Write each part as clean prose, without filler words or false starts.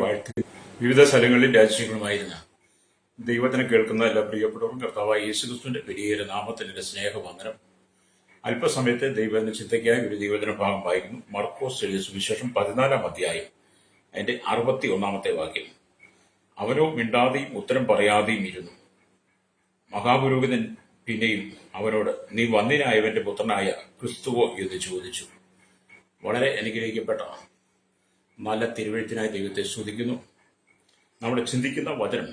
വാഴ്ത്തി വിവിധ സ്ഥലങ്ങളിൽ രാജ്യങ്ങളുമായിരുന്ന ദൈവത്തിനെ കേൾക്കുന്ന എല്ലാ പ്രിയപ്പെട്ടവരും കർത്താവായ യേശുക്രിസ്തുവിന്റെ വലിയൊരു നാമത്തിൽ എന്റെ സ്നേഹവന്ദനം. അല്പസമയത്തെ ദൈവത്തിന്റെ ചിന്തയ്ക്കായി ഒരു ദൈവത്തിന്റെ ഭാഗം വായിക്കുന്നു. മർക്കോസ് എഴുതിയ സുവിശേഷം 14-ാം അധ്യായം അതിന്റെ 61-ാമത്തെ വാക്യം. അവനോ മിണ്ടാതെയും ഉത്തരം പറയാതെയും ഇരുന്നു. മഹാപുരോഹിതൻ പിന്നെയും അവനോട്, നീ വന്ദിനായവന്റെ പുത്രനായ ക്രിസ്തുവോ എന്ന് ചോദിച്ചു. വളരെ അനുഗ്രഹിക്കപ്പെട്ട നല്ല തിരുവെഴുത്തിനായി ദൈവത്തെ സ്തുതിക്കുന്നു. നമ്മുടെ ചിന്തിക്കുന്ന വചനം,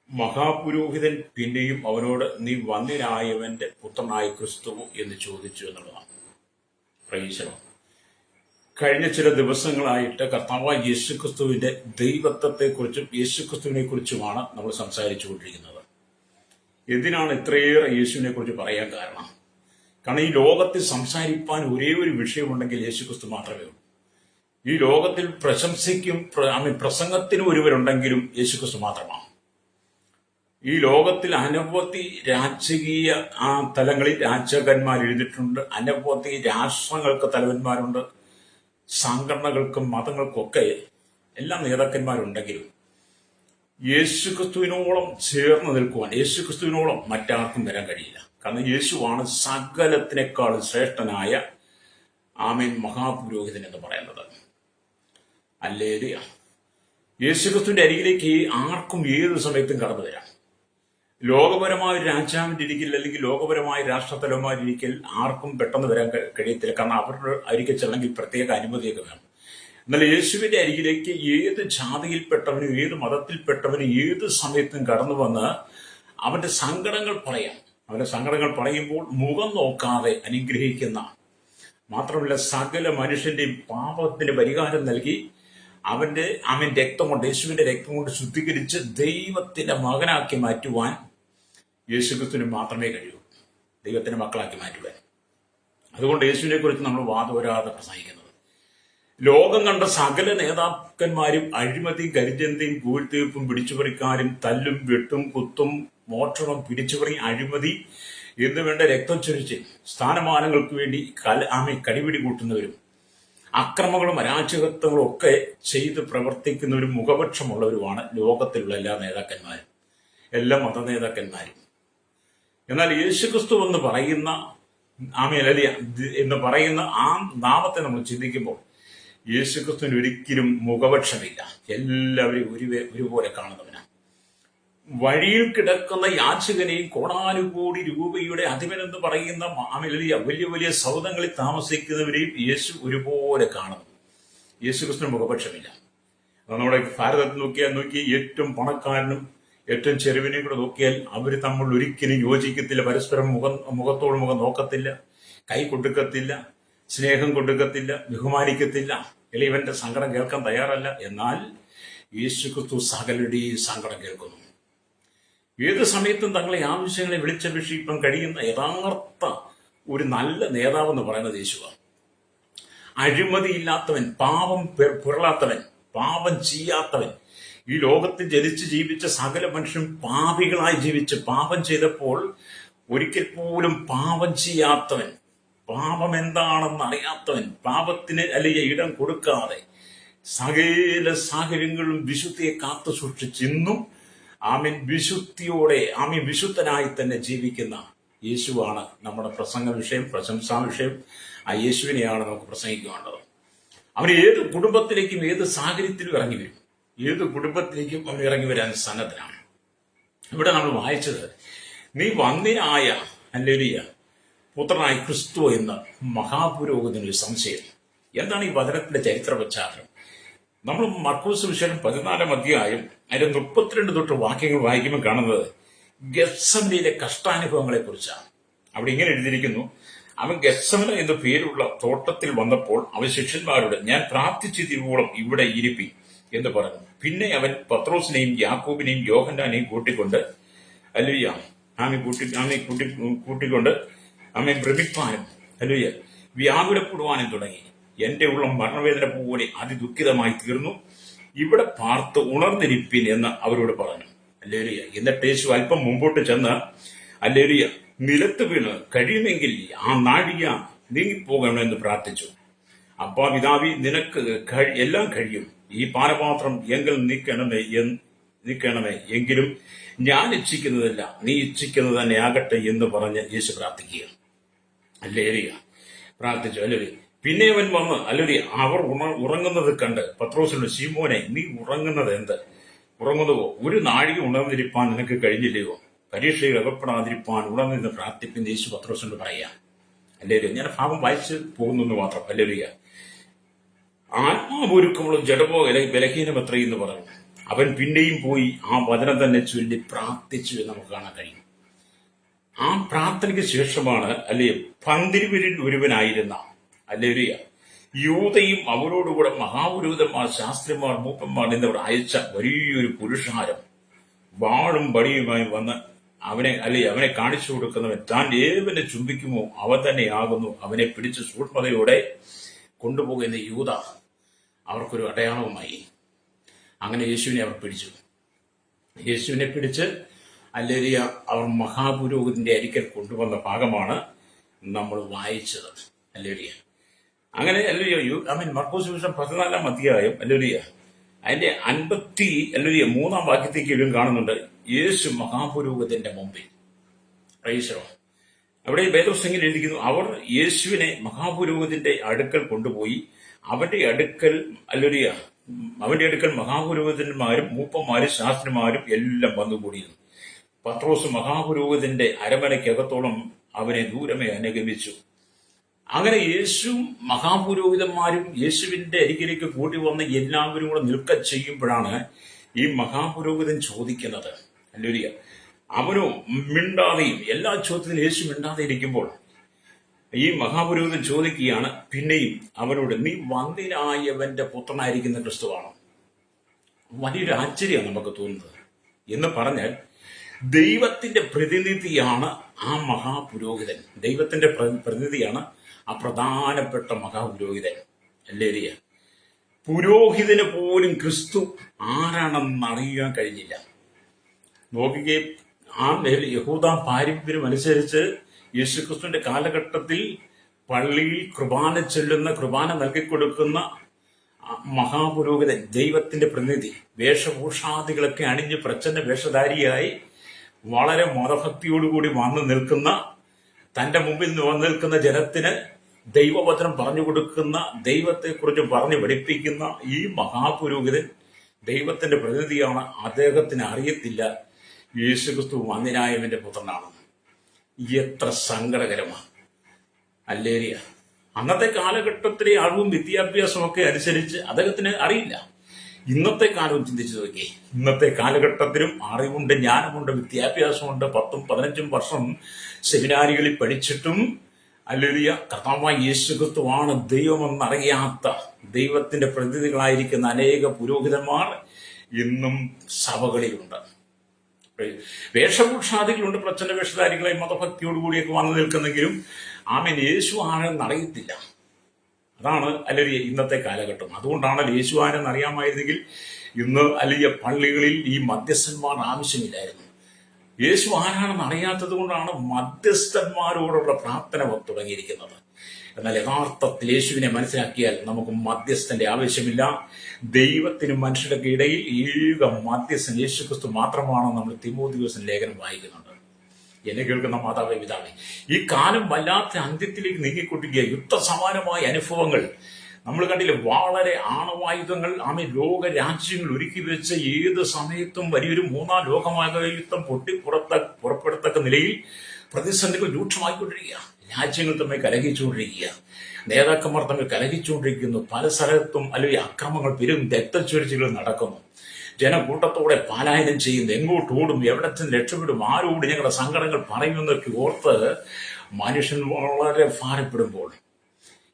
മഹാപുരോഹിതൻ പിന്നെയും അവനോട്, നീ വന്ദിനായവന്റെ പുത്രനായ ക്രിസ്തുവോ എന്ന് ചോദിച്ചു എന്നുള്ളതാണ്. പ്രൈസലോ. കഴിഞ്ഞ ചില ദിവസങ്ങളായിട്ട് കർത്താവായ യേശുക്രിസ്തുവിന്റെ ദൈവത്വത്തെക്കുറിച്ചും യേശുക്രിസ്തുവിനെ കുറിച്ചുമാണ് നമ്മൾ സംസാരിച്ചുകൊണ്ടിരിക്കുന്നത്. എന്തിനാണ് ഇത്രയേറെ യേശുവിനെ കുറിച്ച് പറയാൻ കാരണം? കാരണം ഈ ലോകത്തിൽ സംസാരിപ്പാൻ ഒരേ ഒരു വിഷയമുണ്ടെങ്കിൽ യേശുക്രിസ്തു മാത്രമേ ഉള്ളൂ. ഈ ലോകത്തിൽ പ്രശംസയ്ക്കും പ്രസംഗത്തിനും ഒരുവരുണ്ടെങ്കിലും യേശുക്രിസ്തു മാത്രമാണ്. ഈ ലോകത്തിൽ അനവധി രാജകീയ തലങ്ങളിൽ രാജാക്കന്മാർ എഴുതിയിട്ടുണ്ട്. അനവധി രാഷ്ട്രങ്ങൾക്ക് തലവന്മാരുണ്ട്. സംഘടനകൾക്കും മതങ്ങൾക്കും ഒക്കെ എല്ലാ നേതാക്കന്മാരുണ്ടെങ്കിലും യേശുക്രിസ്തുവിനോളം ചേർന്ന് നിൽക്കുവാൻ യേശുക്രിസ്തുവിനോളം മറ്റാർക്കും വരാൻ കഴിയില്ല. കാരണം യേശുവാണ് സകലത്തിനേക്കാളും ശ്രേഷ്ഠനായ മഹാപുരോഹിതൻ എന്ന് പറയുന്നത്. ഹല്ലേലൂയ. യേശുക്രിസ്തുവിന്റെ അരികിലേക്ക് ആർക്കും ഏത് സമയത്തും കടന്നു വരാം. ലോകപരമായ രാജാവിന്റെ ഇരിക്കൽ അല്ലെങ്കിൽ ലോകപരമായ രാഷ്ട്രത്തലവന്മാരിരിക്കൽ ആർക്കും പെട്ടെന്ന് വരാൻ കഴിയത്തില്ല. കാരണം അവരുടെ അരികെ ചെല്ലെങ്കിൽ പ്രത്യേക അനുമതിയൊക്കെ വേണം. എന്നാൽ യേശുവിന്റെ അരികിലേക്ക് ഏത് ജാതിയിൽപ്പെട്ടവനും ഏത് മതത്തിൽപ്പെട്ടവനും ഏത് സമയത്തും കടന്നു വന്ന് അവന്റെ സങ്കടങ്ങൾ പറയാം. അവന്റെ സങ്കടങ്ങൾ പറയുമ്പോൾ മുഖം നോക്കാതെ അനുഗ്രഹിക്കുന്ന, മാത്രമല്ല സകല മനുഷ്യന്റെയും പാപത്തിന് പരിഹാരം നൽകി അവൻ രക്തം കൊണ്ട്, യേശുവിന്റെ രക്തം കൊണ്ട് ശുദ്ധീകരിച്ച് ദൈവത്തിന്റെ മകനാക്കി മാറ്റുവാൻ യേശുക്രിസ്തുവിന് മാത്രമേ കഴിയൂ. ദൈവത്തിന്റെ മക്കളാക്കി മാറ്റുവാൻ. അതുകൊണ്ട് യേശുവിനെ കുറിച്ച് നമ്മൾ വാദോരാതെ പ്രസംഗിക്കുന്നത്. ലോകം കണ്ട സകല നേതാക്കന്മാരും അഴിമതിയും കരിജന്തയും പൂഴ്ത്തീർപ്പും പിടിച്ചുപറിക്കാരും തല്ലും വെട്ടും കുത്തും മോഷണം പിടിച്ചുപറി അഴിമതി എന്നുവേണ്ട രക്തം ചൊരിച്ച് സ്ഥാനമാനങ്ങൾക്ക് വേണ്ടി കടിപിടി കൂട്ടുന്നവരും അക്രമങ്ങളും അരാജകത്വങ്ങളും ഒക്കെ ചെയ്ത് പ്രവർത്തിക്കുന്നവരും മുഖപക്ഷമുള്ളവരുമാണ് ലോകത്തിലുള്ള എല്ലാ നേതാക്കന്മാരും, എല്ലാ മതനേതാക്കന്മാരും. എന്നാൽ യേശുക്രിസ്തു എന്ന് പറയുന്ന ആ നാമത്തെ നമ്മൾ ചിന്തിക്കുമ്പോൾ യേശുക്രിസ്തുവിന് ഒരിക്കലും മുഖപക്ഷമില്ല. എല്ലാവരെയും ഒരുപോലെ കാണുന്നവനാണ്. വഴിയിൽ കിടക്കുന്ന യാചകനെയും കോടാനുകോടി രൂപയുടെ അധിപനെന്ന് പറയുന്ന വലിയ വലിയ സൗധങ്ങളിൽ താമസിക്കുന്നവരെയും യേശു ഒരുപോലെ കാണുന്നു. യേശുക്രിസ്തുവിന് മുഖപക്ഷമില്ല. നമ്മുടെ ഭാരതത്തിൽ നോക്കി ഏറ്റവും പണക്കാരനും ഏറ്റവും ചെറുവിനെയും കൂടെ നോക്കിയാൽ അവർ തമ്മിൽ ഒരിക്കലും യോജിക്കത്തില്ല. പരസ്പരം മുഖത്തോട് മുഖം നോക്കത്തില്ല, കൈ കൊടുക്കത്തില്ല, സ്നേഹം കൊടുക്കത്തില്ല, ബഹുമാനിക്കത്തില്ല. ഇവന്റെ സങ്കടം കേൾക്കാൻ തയ്യാറല്ല. എന്നാൽ യേശുക്രിസ്തു സകലരുടെയും സങ്കടം കേൾക്കുന്നു. ഏത് സമയത്തും തങ്ങളെ ആവശ്യങ്ങളെ വിളിച്ചപേക്ഷിക്കാൻ കഴിയുന്ന യഥാർത്ഥ ഒരു നല്ല നേതാവെന്ന് പറയുന്നത് യേശുവാണ്. അഴിമതിയില്ലാത്തവൻ, പാപം പുരളാത്തവൻ, പാപം ചെയ്യാത്തവൻ. ഈ ലോകത്തിൽ ജനിച്ച് ജീവിച്ച സകല മനുഷ്യരും പാപികളായി ജീവിച്ച് പാപം ചെയ്തപ്പോൾ ഒരിക്കൽ പോലും പാപം ചെയ്യാത്തവൻ, പാപം എന്താണെന്ന് അറിയാത്തവൻ, പാപത്തിന് അല്ലെങ്കിൽ ഇടം കൊടുക്കാതെ സകല സാഹചര്യങ്ങളും വിശുദ്ധിയെ കാത്തു സൂക്ഷിച്ച് ഇന്നും വിശുദ്ധിയോടെ വിശുദ്ധനായി തന്നെ ജീവിക്കുന്ന യേശുവാണ് നമ്മുടെ പ്രസംഗ വിഷയം, പ്രശംസാ വിഷയം. ആ യേശുവിനെയാണ് നമുക്ക് പ്രസംഗിക്കേണ്ടത്. അവൻ ഏത് കുടുംബത്തിലേക്കും ഏത് സാഹചര്യത്തിലും ഇറങ്ങി വരും. ഏത് കുടുംബത്തിലേക്കും അവൻ ഇറങ്ങി വരാൻ സന്നദ്ധനാണ്. ഇവിടെ നമ്മൾ വായിച്ചത്, നീ വന്ദിനായ ഹല്ലേലൂയ പുത്രനായ ക്രിസ്തു എന്ന മഹാപുരോഹിതനൊരു സംശയം. എന്താണ് ഈ വചനത്തിന്റെ ചരിത്ര പശ്ചാത്തലം? നമ്മൾ മർക്കോസ് സുവിശേഷം 14-ാം അധ്യായം അതിന്റെ 32 തൊട്ട് വാക്യങ്ങൾ വായിക്കുമ്പോൾ കാണുന്നത് ഗെത്സമനയിലെ കഷ്ടാനുഭവങ്ങളെ കുറിച്ചാണ്. അവിടെ ഇങ്ങനെ എഴുതിയിരിക്കുന്നു, അവൻ ഗെത്സമന എന്ന പേരുള്ള തോട്ടത്തിൽ വന്നപ്പോൾ അവൻ ശിഷ്യന്മാരോട്, ഞാൻ പ്രാർത്ഥിച്ചു തീരുവോളം ഇവിടെ ഇരിപ്പി എന്ന് പറഞ്ഞു. പിന്നെ അവൻ പത്രോസിനെയും യാക്കോബിനെയും യോഹന്നാനെയും കൂട്ടിക്കൊണ്ട് കൂട്ടിക്കൊണ്ട് ഭ്രമിപ്പാനും വ്യാകുലപ്പെടുവാനും തുടങ്ങി. എന്റെ ഉള്ളം മരണവേദന പോലെ അതിദുഃഖിതമായി തീർന്നു. ഇവിടെ പാർത്ത് ഉണർന്നിരിപ്പിൻ എന്ന് അവരോട് പറഞ്ഞു. ഹല്ലേലൂയ. എന്നിട്ട് യേശു അല്പം മുമ്പോട്ട് ചെന്ന് ഹല്ലേലൂയ നിലത്ത് വീണ് കഴിയുമെങ്കിൽ ആ നാഴിക നീങ്ങിപ്പോകണമെന്ന് പ്രാർത്ഥിച്ചു. അപ്പാ പിതാവി, നിനക്ക് എല്ലാം കഴിയും. ഈ പാനപാത്രം എങ്കിൽ നീക്കണമേ, എങ്കിലും ഞാൻ ഇച്ഛിക്കുന്നതല്ല, നീ ഇച്ഛിക്കുന്നത് തന്നെ ആകട്ടെ എന്ന് പറഞ്ഞ് യേശു പ്രാർത്ഥിക്കുക. ഹല്ലേലൂയ. പ്രാർത്ഥിച്ചു. ഹല്ലേലൂയ. പിന്നെ അവൻ വന്ന് ഹല്ലേലൂയ അവർ ഉറങ്ങുന്നത് കണ്ട് പത്രോസിനോട്, ശീമോനെ, നീ ഉറങ്ങുന്നത് എന്ത്? ഉറങ്ങുന്നുവോ? ഒരു നാഴിക ഉണർന്നിരിപ്പാൻ നിനക്ക് കഴിഞ്ഞില്ലയോ? പരീക്ഷയിൽ അകപ്പെടാതിരിപ്പാൻ ഉണർന്നിരുന്ന് പ്രാർത്ഥിപ്പിൻ യേശു പത്രോസിനോട് പറയാം. ഹല്ലേലൂയ. ഞാൻ ഭാവം വായിച്ച് പോകുന്നു മാത്രം. ഹല്ലേലൂയ. ആത്മാവൊരുക്കമുള്ള ജഡമോ ബലഹീനമത്ര എന്ന് പറഞ്ഞു. അവൻ പിന്നെയും പോയി ആ വചനം തന്നെ ചൊല്ലി പ്രാർത്ഥിച്ചു എന്ന് നമുക്ക് കാണാൻ കഴിയും. ആ പ്രാർത്ഥനയ്ക്ക് ശേഷമാണ് പന്തിരുവരിൽ ഒരുവനായിരുന്ന ഹല്ലേലൂയ യൂദയും അവരോടുകൂടെ മഹാപുരോഹിതന്മാർ, ശാസ്ത്രിമാർ, മൂപ്പന്മാർ എന്നിവർ അയച്ച വലിയൊരു പുരുഷാരം വാളും ബടിയുമായി വന്ന് അവനെ കാണിച്ചു കൊടുക്കുന്നവൻ താൻ ഏവനെ ചുംബിക്കുമോ അവൻ തന്നെയാകുന്നു, അവനെ പിടിച്ച് സൂക്ഷ്മതയോടെ കൊണ്ടുപോകുന്ന യൂദ അവർക്കൊരു അടയാളവുമായി. അങ്ങനെ യേശുവിനെ അവർ പിടിച്ചു. യേശുവിനെ പിടിച്ച് ഹല്ലേലൂയ അവർ മഹാപുരോഹിതന്റെ അരിക്കൽ കൊണ്ടുവന്ന ഭാഗമാണ് നമ്മൾ വായിച്ചത്. ഹല്ലേലൂയ. അങ്ങനെ മർക്കോസ് സുവിശേഷം 14-ാം അധ്യായം ഹല്ലേലൂയ അതിന്റെ 53-ാം വാക്യത്തേക്ക് ഇവരും കാണുന്നുണ്ട്. യേശു മഹാപുരോഹിതന്റെ മുമ്പിൽ. അവിടെ വേദപുസ്തകത്തിൽ എഴുതിയിരിക്കുന്നു, അവർ യേശുവിനെ മഹാപുരോഹിതന്റെ അടുക്കൽ കൊണ്ടുപോയി അവന്റെ അടുക്കൽ മഹാപുരോഹിതന്മാരും മൂപ്പന്മാരും ശാസ്ത്രിമാരും എല്ലാം വന്നുകൂടിയിരുന്നു. പത്രോസ് മഹാപുരോഹിതന്റെ അരമനയ്ക്കകത്തോളം അവനെ ദൂരമേ അനുഗമിച്ചു. അങ്ങനെ യേശു മഹാപുരോഹിതന്മാരും യേശുവിന്റെ അരികിലേക്ക് കൂടി വന്ന് എല്ലാവരും കൂടെ നിൽക്ക ചെയ്യുമ്പോഴാണ് ഈ മഹാപുരോഹിതൻ ചോദിക്കുന്നത്. ഹല്ലേലൂയ. അവനോ മിണ്ടാതെയും, എല്ലാ ചോദ്യത്തിനും യേശു മിണ്ടാതെ ഇരിക്കുമ്പോൾ ഈ മഹാപുരോഹിതൻ ചോദിക്കുകയാണ് പിന്നെയും അവനോട്, നീ വന്ധ്യനായവന്റെ പുത്രനായിരിക്കുന്ന ക്രിസ്തുവാണോ? വലിയൊരു ആശ്ചര്യമാണ് നമുക്ക് തോന്നുന്നത്. എന്ന് പറഞ്ഞാൽ ദൈവത്തിന്റെ പ്രതിനിധിയാണ് ആ മഹാപുരോഹിതൻ. ദൈവത്തിന്റെ പ്രതിനിധിയാണ് ആ പ്രധാനപ്പെട്ട മഹാപുരോഹിതൻ. ഹല്ലേലൂയ. പുരോഹിതന് പോലും ക്രിസ്തു ആരാണെന്ന് അറിയാൻ കഴിഞ്ഞില്ല. നോക്കിക്കേ, ആ യഹൂദ പാരമ്പര്യം അനുസരിച്ച് യേശുക്രിസ്തുവിന്റെ കാലഘട്ടത്തിൽ പള്ളിയിൽ കുർബാന നൽകിക്കൊടുക്കുന്ന മഹാപുരോഹിതൻ, ദൈവത്തിന്റെ പ്രതിനിധി, വേഷഭൂഷാദികളൊക്കെ അണിഞ്ഞ് പ്രച്ഛന്ന വേഷധാരിയായി വളരെ മതഭക്തിയോടുകൂടി വന്നു നിൽക്കുന്ന, തന്റെ മുമ്പിൽ വന്നു നിൽക്കുന്ന ജനത്തിന് ദൈവവചനം പറഞ്ഞു കൊടുക്കുന്ന, ദൈവത്തെക്കുറിച്ച് പറഞ്ഞു പഠിപ്പിക്കുന്ന ഈ മഹാപുരോഹിതൻ ദൈവത്തിന്റെ പ്രതിനിധിയാണ്. അദ്ദേഹത്തിന് അറിയത്തില്ല യേശുക്രിസ്തു വന്ധ്യനായവന്റെ പുത്രനാണ്. എത്ര സങ്കടകരമാണ്. ഹല്ലേലൂയ. അന്നത്തെ കാലഘട്ടത്തിലെ അറിവും വിദ്യാഭ്യാസവും ഒക്കെ അനുസരിച്ച് അദ്ദേഹത്തിന് അറിയില്ല. ഇന്നത്തെ കാലവും ചിന്തിച്ചു നോക്കി. ഇന്നത്തെ കാലഘട്ടത്തിലും അറിവുണ്ട്, ജ്ഞാനമുണ്ട്, വിദ്യാഭ്യാസമുണ്ട്. 10-15 വർഷം സെമിനാരികളിൽ പഠിച്ചിട്ടും ഹല്ലേലൂയ കർത്താവായ യേശുക്രിസ്തുവാണ് ദൈവമെന്നറിയാത്ത ദൈവത്തിന്റെ പ്രതിനിധികളായിരിക്കുന്ന അനേക പുരോഹിതന്മാർ ഇന്നും സഭകളിലുണ്ട്. വേഷഭൂഷാദികളുണ്ട്, പ്രച്ഛന്ന വേഷധാരികളായി മതഭക്തിയോടുകൂടിയൊക്കെ വന്നു നിൽക്കുന്നെങ്കിലും യേശു ആണെന്ന് അറിയത്തില്ല. അതാണ് ഇന്നത്തെ കാലഘട്ടം. അതുകൊണ്ടാണ് യേശു ആരെന്ന് അറിയാമായിരുന്നെങ്കിൽ ഇന്ന് പള്ളികളിൽ ഈ മധ്യസ്ഥന്മാർ ആവശ്യമില്ലായിരുന്നു. യേശു ആരാണെന്ന് അറിയാത്തത് കൊണ്ടാണ് മധ്യസ്ഥന്മാരോടുള്ള പ്രാർത്ഥന തുടങ്ങിയിരിക്കുന്നത്. എന്നാൽ യഥാർത്ഥത്തിൽ യേശുവിനെ മനസ്സിലാക്കിയാൽ നമുക്ക് മധ്യസ്ഥന്റെ ആവശ്യമില്ല. ദൈവത്തിനും മനുഷ്യരുടെ ഇടയിൽ ഏക മധ്യസ്ഥൻ യേശുക്രിസ്തു മാത്രമാണെന്ന് നമ്മൾ തിമോഥെയോസിന്റെ ലേഖനം വായിക്കുന്നുണ്ട്. എന്നെ കേൾക്കുന്ന മാതാവേ, പിതാവേ, ഈ കാലം വല്ലാത്ത അന്ത്യത്തിലേക്ക് നീങ്ങിക്കൊണ്ടിരിക്കുക. യുദ്ധസമാനമായ അനുഭവങ്ങൾ നമ്മൾ കണ്ടില്ലേ. വളരെ ആണവായുധങ്ങൾ ലോക രാജ്യങ്ങൾ ഒരുക്കി വെച്ച് ഏത് സമയത്തും വലിയൊരു 3-ാം ലോകമഹായുദ്ധം പുറപ്പെടുത്തക്ക നിലയിൽ പ്രതിസന്ധികൾ രൂക്ഷമായിക്കൊണ്ടിരിക്കുക. രാജ്യങ്ങൾ തമ്മിൽ കലഹിച്ചുകൊണ്ടിരിക്കുക, നേതാക്കന്മാർ തമ്മിൽ കലഹിച്ചുകൊണ്ടിരിക്കുന്നു. പല സ്ഥലത്തും അക്രമങ്ങൾ, രക്തച്ചൊരിച്ചിലുകൾ നടക്കുന്നു. ജനക്കൂട്ടത്തോടെ പലായനം ചെയ്യുന്നു. എങ്ങോട്ട് ഓടും, എവിടെ ചെന്ന് രക്ഷപ്പെടും, ആരോട് ഞങ്ങളുടെ സങ്കടങ്ങൾ പറയുമെന്നൊക്കെ ഓർത്ത് മനുഷ്യൻ വളരെ ഭാരപ്പെടുമ്പോൾ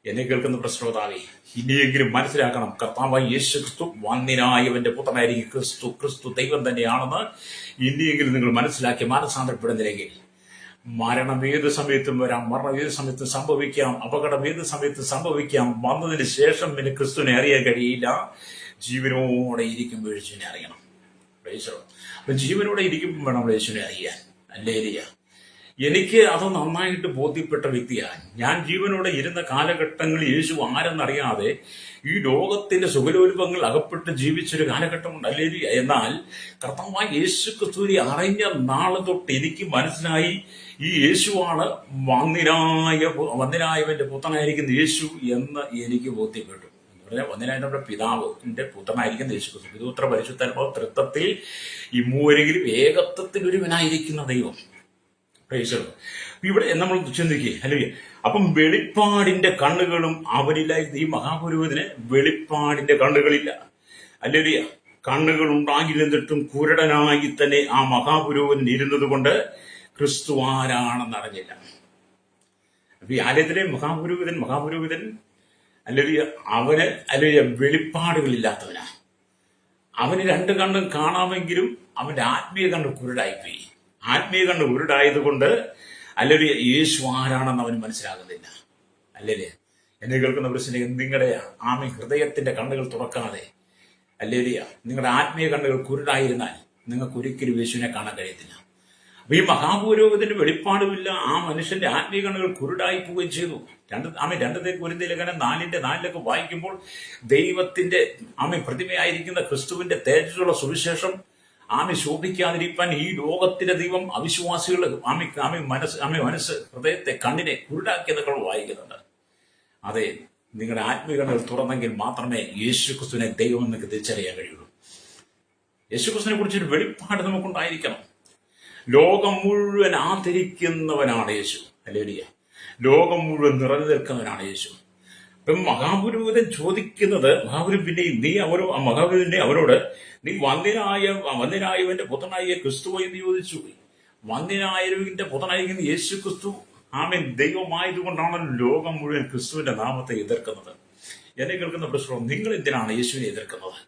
എന്നെ കേൾക്കുന്ന പ്രശ്നോതാവേ, ഇനിയെങ്കിലും മനസ്സിലാക്കണം, കർത്താവായ യേശുക്രിസ്തു വന്ധ്യനായവന്റെ പുത്രനായിരിക്കും. ക്രിസ്തു ദൈവം തന്നെയാണെന്ന് ഇനിയെങ്കിലും നിങ്ങൾ മനസ്സിലാക്കി മാനസാന്തരപ്പെടുന്നില്ലെങ്കിൽ മരണം ഏത് സമയത്തും വരാം, മരണം ഏത് സമയത്തും സംഭവിക്കാം, അപകടം ഏത് സമയത്തും സംഭവിക്കാം. വന്നതിന് ശേഷം പിന്നെ ക്രിസ്തുവിനെ അറിയാൻ കഴിയില്ല. ജീവനോടെ ഇരിക്കുമ്പോൾ യേശുവിനെ അറിയണം. അപ്പൊ ജീവനോടെ ഇരിക്കുമ്പോൾ വേണം നമ്മൾ യേശുവിനെ അറിയാൻ. ഹല്ലേലൂയ. എനിക്ക് അത് നന്നായിട്ട് ബോധ്യപ്പെട്ട വ്യക്തിയാണ് ഞാൻ. ജീവനോടെ ഇരുന്ന കാലഘട്ടങ്ങളിൽ യേശു ആരെന്നറിയാതെ ഈ ലോകത്തിന്റെ സുഖലോലുപങ്ങൾ അകപ്പെട്ട് ജീവിച്ചൊരു കാലഘട്ടമുണ്ട്. അല്ലെങ്കിൽ എന്നാൽ കർത്താവായ യേശു ക്രിസ്തുവിനെ അറിഞ്ഞ നാളെ തൊട്ട് എനിക്ക് മനസ്സിലായി, ഈ യേശുവാണ് വന്ദനായവന്റെ പുത്രനായിരിക്കുന്ന യേശു എന്ന് എനിക്ക് ബോധ്യപ്പെട്ടു. എന്ന് പറഞ്ഞാൽ വന്ദനായ നമ്മുടെ പിതാവിന്റെ പുത്രനായിരിക്കുന്ന യേശു ക്രിസ്തു, പിതൃപുത്ര പരിശുദ്ധാത്മാവ് തൃത്വത്തിൽ ഈ മൂവരെങ്കിലും ഏകത്വത്തിൽ ഒരുവനായിരിക്കുന്ന ദൈവം. ഇവിടെ നമ്മൾ ചിന്തിക്കുക അല്ലെങ്കിൽ അപ്പം വെളിപ്പാടിന്റെ കണ്ണുകളും അവനിലായി. ഈ മഹാപുരോഹിതന് വെളിപ്പാടിന്റെ കണ്ണുകളില്ല. അല്ലെങ്കിൽ കണ്ണുകൾ ഉണ്ടാകില്ലെന്നിട്ടും കുരുടനായി തന്നെ ആ മഹാപുരോഹിതൻ ഇരുന്നത് കൊണ്ട് ക്രിസ്തു ആരാണെന്ന് അറിഞ്ഞില്ല. അപ്പൊ ഈ ആലയത്തിലെ മഹാപുരോഹിതൻ അല്ലെങ്കിൽ വെളിപ്പാടുകളില്ലാത്തവനാ. അവന് രണ്ട് കണ്ണും കാണാമെങ്കിലും അവന്റെ ആത്മീയ കണ്ണ് കുരുടായിപ്പോയി. ആത്മീയ കണ്ണ് കുരുടായത് കൊണ്ട് അല്ലെങ്കിൽ യേശു ആരാണെന്ന് അവന് മനസ്സിലാകുന്നില്ല. അല്ലേ? എന്നെ കേൾക്കുന്ന പ്രശ്നം, നിങ്ങളുടെ ഹൃദയത്തിന്റെ കണ്ണുകൾ തുറക്കാതെ അല്ലെങ്കിൽ നിങ്ങളുടെ ആത്മീയ കണ്ണുകൾ കുരുടായിരുന്നാൽ നിങ്ങൾക്ക് ഒരിക്കലും യേശുവിനെ കാണാൻ കഴിയത്തില്ല. അപ്പൊ ഈ മഹാപുരോഹിതന് വെളിപ്പാടുമില്ല, ആ മനുഷ്യന്റെ ആത്മീയ കണ്ണുകൾ കുരുടായി പോവുകയും ചെയ്തു. 2 കൊരിന്ത്യലേഖനം 4:4 വായിക്കുമ്പോൾ ദൈവത്തിന്റെ പ്രതിമയായിരിക്കുന്ന ക്രിസ്തുവിന്റെ തേജസ്സുള്ള സുവിശേഷം ശോഭിക്കാതിരിക്കാൻ ഈ ലോകത്തിലെ ദൈവം അവിശ്വാസികൾ മനസ്സ് ഹൃദയത്തെ കണ്ണിനെ കുരുടാക്കിയതൊക്കെ വായിക്കുന്നുണ്ട്. അതെ, നിങ്ങളുടെ ആത്മീയ കണ്ണുകൾ തുറന്നെങ്കിൽ മാത്രമേ യേശു ക്രിസ്തുവിനെ ദൈവം നിങ്ങൾക്ക് തിരിച്ചറിയാൻ കഴിയുള്ളൂ. യേശു ക്രിസ്തുവിനെ കുറിച്ചൊരു വെളിപ്പാട് നമുക്കുണ്ടായിരിക്കണം. ലോകം മുഴുവൻ ആദരിക്കുന്നവനാണ് യേശു. ഹല്ലേലൂയ. ലോകം മുഴുവൻ നിറഞ്ഞു നിൽക്കുന്നവനാണ് യേശു. അപ്പം മഹാപുരോഹിതൻ ചോദിക്കുന്നത്, മഹാപുരോഹിതന്റെ അവരോട്, നീ വന്ദനായവന്റെ പുത്രനായ ക്രിസ്തു എന്ന് ചോദിച്ചു. വന്ദനായവന്റെ പുത്രനായിരിക്കുന്ന യേശു ക്രിസ്തു ദൈവമായതുകൊണ്ടാണ് ലോകം മുഴുവൻ ക്രിസ്തുവിന്റെ നാമത്തെ എതിർക്കുന്നത്. എന്നെ കേൾക്കുന്ന പ്രശ്നം, നിങ്ങൾ എന്തിനാണ് യേശുവിനെ എതിർക്കുന്നത്?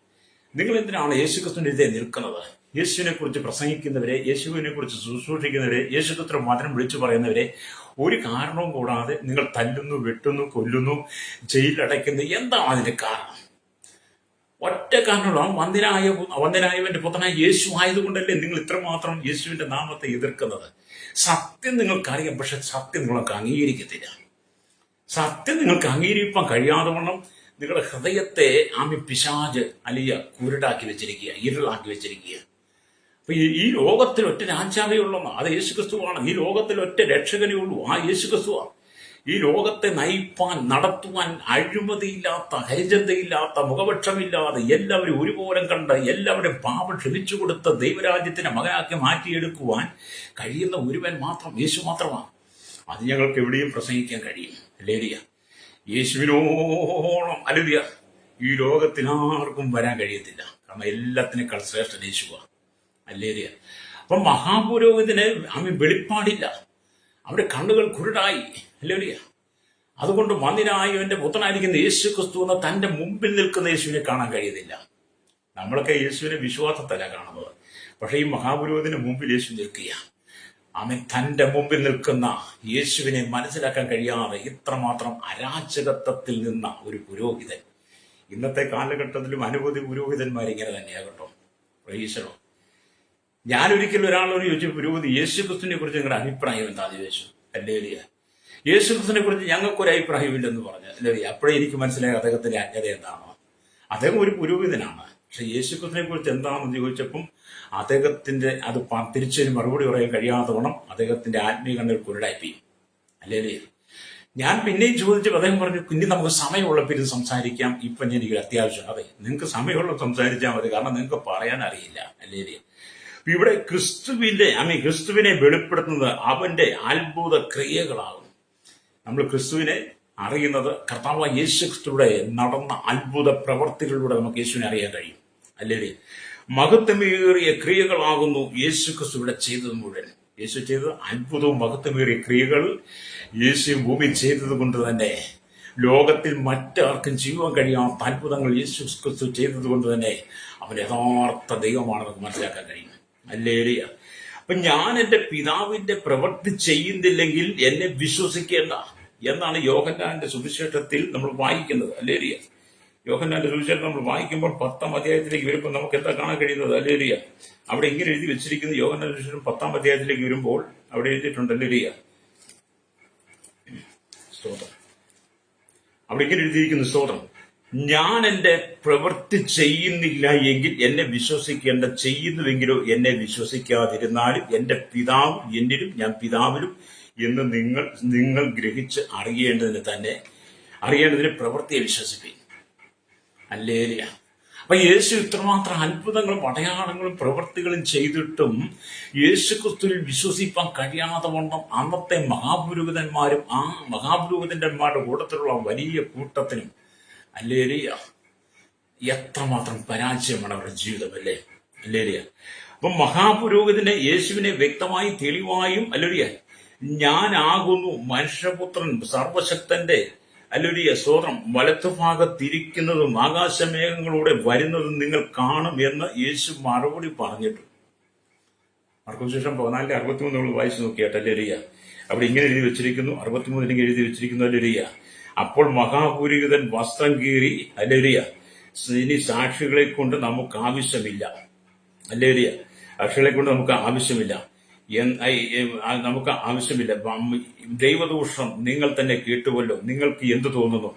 നിങ്ങൾ എന്തിനാണ് യേശു ക്രിസ്തുവിനെതിരെ നിൽക്കുന്നത്? യേശുവിനെ കുറിച്ച് പ്രസംഗിക്കുന്നവരെ, യേശുവിനെ കുറിച്ച് ശുശ്രൂഷിക്കുന്നവരെ, യേശുക്രിസ്തു മാത്രം വിളിച്ചു പറയുന്നവരെ ഒരു കാരണവും കൂടാതെ നിങ്ങൾ തല്ലുന്നു, വെട്ടുന്നു, കൊല്ലുന്നു, ജയിലടയ്ക്കുന്നു. എന്താണ് അതിന്റെ കാരണം? ഒറ്റ കാരണമുള്ള വന്ദനായവന്റെ പുത്രനായ യേശു ആയതുകൊണ്ടല്ലേ നിങ്ങൾ ഇത്രമാത്രം യേശുവിന്റെ നാമത്തെ എതിർക്കുന്നത്. സത്യം നിങ്ങൾക്കറിയാം, പക്ഷെ സത്യം നിങ്ങൾക്ക് അംഗീകരിക്കത്തില്ല. സത്യം നിങ്ങൾക്ക് അംഗീകരിക്കാൻ കഴിയാതെ വണ്ണം നിങ്ങളുടെ ഹൃദയത്തെ പിശാച് കുരുടാക്കി വെച്ചിരിക്കുക, ഇരുളാക്കി വെച്ചിരിക്കുക. അപ്പൊ ഈ ലോകത്തിൽ ഒറ്റ രാജാവേ ഉള്ളൂ, അത് യേശുക്രിസ്തുവാണ്. ഈ ലോകത്തിൽ ഒറ്റ രക്ഷകനേ ഉള്ളൂ, ആ യേശുക്രിസ്തുവാണ്. ഈ ലോകത്തെ നയിപ്പാൻ, നടത്തുവാൻ അഴിമതിയില്ലാത്ത, ഹരിജന്തയില്ലാത്ത, മുഖപക്ഷമില്ലാതെ എല്ലാവരും ഒരുപോലെ കണ്ട് എല്ലാവരും പാപം ക്ഷമിച്ചു കൊടുത്ത ദൈവരാജ്യത്തിന്റെ മകനാക്കി മാറ്റിയെടുക്കുവാൻ കഴിയുന്ന ഒരുവൻ മാത്രം യേശു മാത്രമാണ്. അത് ഞങ്ങൾക്ക് എവിടെയും പ്രസംഗിക്കാൻ കഴിയും. ഹല്ലേലൂയ. യേശുവിനോളം ഈ ലോകത്തിനാർക്കും വരാൻ കഴിയത്തില്ല. കാരണം എല്ലാത്തിനേക്കാൾ ശ്രേഷ്ഠൻ യേശുവാ. ഹല്ലേലൂയ. അപ്പം മഹാപുരോഹിതന് വെളിപ്പാടില്ല, അവരുടെ കണ്ണുകൾ കുരുടായി. ഹല്ലേലൂയ. അതുകൊണ്ട് വന്ദനായവന്റെ പുത്രനായിരിക്കുന്ന യേശു ക്രിസ്തു എന്ന തന്റെ മുമ്പിൽ നിൽക്കുന്ന യേശുവിനെ കാണാൻ കഴിയുന്നില്ല. നമ്മളൊക്കെ യേശുവിനെ വിശ്വാസത്തല്ല കാണുന്നത്, പക്ഷെ ഈ മഹാപുരോഹിതന് മുമ്പിൽ യേശു നിൽക്കുക. തന്റെ മുമ്പിൽ നിൽക്കുന്ന യേശുവിനെ മനസ്സിലാക്കാൻ കഴിയാതെ ഇത്രമാത്രം അരാജകത്വത്തിൽ നിന്ന ഒരു പുരോഹിതൻ. ഇന്നത്തെ കാലഘട്ടത്തിലും അനവധി പുരോഹിതന്മാരിങ്ങനെ തന്നെയാകട്ടോ. പ്രൈസലോ. ഞാനൊരിക്കലും ഒരാളോട് ചോദിച്ചു, പുരോഹിതി യേശു ക്രിസ്തുവിനെ കുറിച്ച് നിങ്ങളുടെ അഭിപ്രായം എന്താന്ന് ചോദിച്ചു. ഹല്ലേലൂയ. യേശു ക്രിസ്തുവിനെ കുറിച്ച് ഞങ്ങൾക്കൊരു അഭിപ്രായമില്ലെന്ന് പറഞ്ഞു. ഹല്ലേലൂയ. അപ്പോഴേ എനിക്ക് മനസ്സിലായി അദ്ദേഹത്തിന്റെ അജ്ഞത എന്താണോ. അദ്ദേഹം ഒരു പുരോഹിതനാണ്, പക്ഷെ യേശു ക്രിസ്തുവിനെ കുറിച്ച് എന്താണെന്ന് ചോദിച്ചപ്പം അദ്ദേഹത്തിന്റെ അത് തിരിച്ചൊരു മറുപടി പറയാൻ കഴിയാതെ വണ്ണം അദ്ദേഹത്തിന്റെ ആത്മീയ കണ്ണിൽ കുരുടായിപ്പോയി. ഹല്ലേലൂയ. ഞാൻ പിന്നെയും ചോദിച്ചു, അദ്ദേഹം പറഞ്ഞു, ഇനി നമുക്ക് സമയമുള്ളപ്പോൾ ഇത് സംസാരിക്കാം, ഇപ്പൊ എനിക്ക് അത്യാവശ്യം. അതെ, നിങ്ങൾക്ക് സമയമുള്ള സംസാരിച്ചാൽ മതി, കാരണം നിങ്ങൾക്ക് പറയാൻ അറിയില്ല. ഹല്ലേലൂയ. ഇവിടെ ക്രിസ്തുവിനെ വെളിപ്പെടുത്തുന്നത് അവന്റെ അത്ഭുത ക്രിയകളാകും. നമ്മൾ ക്രിസ്തുവിനെ അറിയുന്നത് കർത്താവായ യേശു ക്രിസ്തുവിടെ നടന്ന അത്ഭുത പ്രവർത്തികളിലൂടെ നമുക്ക് യേശുവിനെ അറിയാൻ കഴിയും. അല്ലേ? മഹത്വമേറിയ ക്രിയകളാകുന്നു യേശു ക്രിസ്തുവിടെ ചെയ്തത് മുഴുവൻ. യേശു ചെയ്തത് അത്ഭുതവും മഹത്വമേറിയ ക്രിയകൾ യേശു ഭൂമി ചെയ്തത് കൊണ്ട് തന്നെ ലോകത്തിൽ മറ്റാർക്കും ചെയ്യുവാൻ കഴിയാത്ത അത്ഭുതങ്ങൾ യേശു ക്രിസ്തു ചെയ്തത് കൊണ്ട് തന്നെ അവൻ യഥാർത്ഥ ദൈവമാണെന്ന് മനസ്സിലാക്കാൻ കഴിയും. ഹല്ലേലൂയ. അപ്പൊ ഞാൻ എന്റെ പിതാവിന്റെ പ്രവൃത്തി ചെയ്യുന്നില്ലെങ്കിൽ എന്നെ വിശ്വസിക്കേണ്ട എന്നാണ് യോഹന്നാന്റെ സുവിശേഷത്തിൽ നമ്മൾ വായിക്കുന്നത്. ഹല്ലേലൂയ. യോഹന്നാന്റെ സുവിശേഷം നമ്മൾ വായിക്കുമ്പോൾ 10-ാം അധ്യായത്തിലേക്ക് വരുമ്പോൾ നമുക്ക് എന്താ കാണാൻ കഴിയുന്നത്? ഹല്ലേലൂയ. അവിടെ ഇങ്ങനെ എഴുതി വെച്ചിരിക്കുന്ന യോഹന്നാന്റെ സുവിശേഷം 10-ാം അധ്യായത്തിലേക്ക് വരുമ്പോൾ അവിടെ എഴുതിയിട്ടുണ്ട്. ഹല്ലേലൂയ. സ്തോത്രം. അവിടെ ഇങ്ങനെ എഴുതിയിരിക്കുന്നു. സ്തോത്രം. ഞാൻ എൻ്റെ പ്രവൃത്തി ചെയ്യുന്നില്ല എങ്കിൽ എന്നെ വിശ്വസിക്കേണ്ട, ചെയ്യുന്നുവെങ്കിലോ എന്നെ വിശ്വസിക്കാതിരുന്നാലും എൻ്റെ പിതാവ് എന്നിലും ഞാൻ പിതാവിലും എന്ന് നിങ്ങൾ ഗ്രഹിച്ച് അറിയേണ്ടതിന് പ്രവൃത്തിയെ വിശ്വസിപ്പിക്കും. ഹല്ലേലൂയ. അപ്പൊ യേശു ഇത്രമാത്രം അത്ഭുതങ്ങളും അടയാളങ്ങളും പ്രവൃത്തികളും ചെയ്തിട്ടും യേശു ക്രിസ്തുവിൽ വിശ്വസിപ്പാൻ കഴിയാതെ വണ്ണം അന്നത്തെ മഹാപുരോഹിതന്മാരും ആ മഹാപുരോഹിതന്മാരുടെ കൂട്ടത്തിലുള്ള വലിയ കൂട്ടത്തിനും ഹല്ലേലൂയ എത്രമാത്രം പരാജയമാണ് അവരുടെ ജീവിതം, അല്ലേ? ഹല്ലേലൂയ. അപ്പൊ മഹാപുരോഹിതനെ യേശുവിനെ വ്യക്തമായി തെളിവായും ഹല്ലേലൂയ ഞാനാകുന്നു മനുഷ്യപുത്രൻ സർവശക്തന്റെ ഹല്ലേലൂയ സ്തോത്രം വലത്തുഭാഗത്തിരിക്കുന്നതും ആകാശമേഘങ്ങളിലൂടെ വരുന്നതും നിങ്ങൾ കാണും എന്ന് യേശു മറുപടി പറഞ്ഞിട്ടു. മാർക്കോസ് സുവിശേഷം 14:63 നമ്മൾ വായിച്ചു നോക്കിയാട്ടെ. ഹല്ലേലൂയ. അവിടെ ഇങ്ങനെ എഴുതി വെച്ചിരിക്കുന്നു, 63 എഴുതി വെച്ചിരിക്കുന്നു. ഹല്ലേലൂയ. അപ്പോൾ മഹാപുരോഹിതൻ വസ്ത്രം കീറി ഹല്ലേലൂയ ഇനി സാക്ഷികളെ കൊണ്ട് നമുക്ക് ആവശ്യമില്ല. ഹല്ലേലൂയ. സാക്ഷികളെ കൊണ്ട് നമുക്ക് ആവശ്യമില്ല, ദൈവദൂഷണം നിങ്ങൾ തന്നെ കേട്ടുവല്ലോ, നിങ്ങൾക്ക് എന്ത് തോന്നുന്നു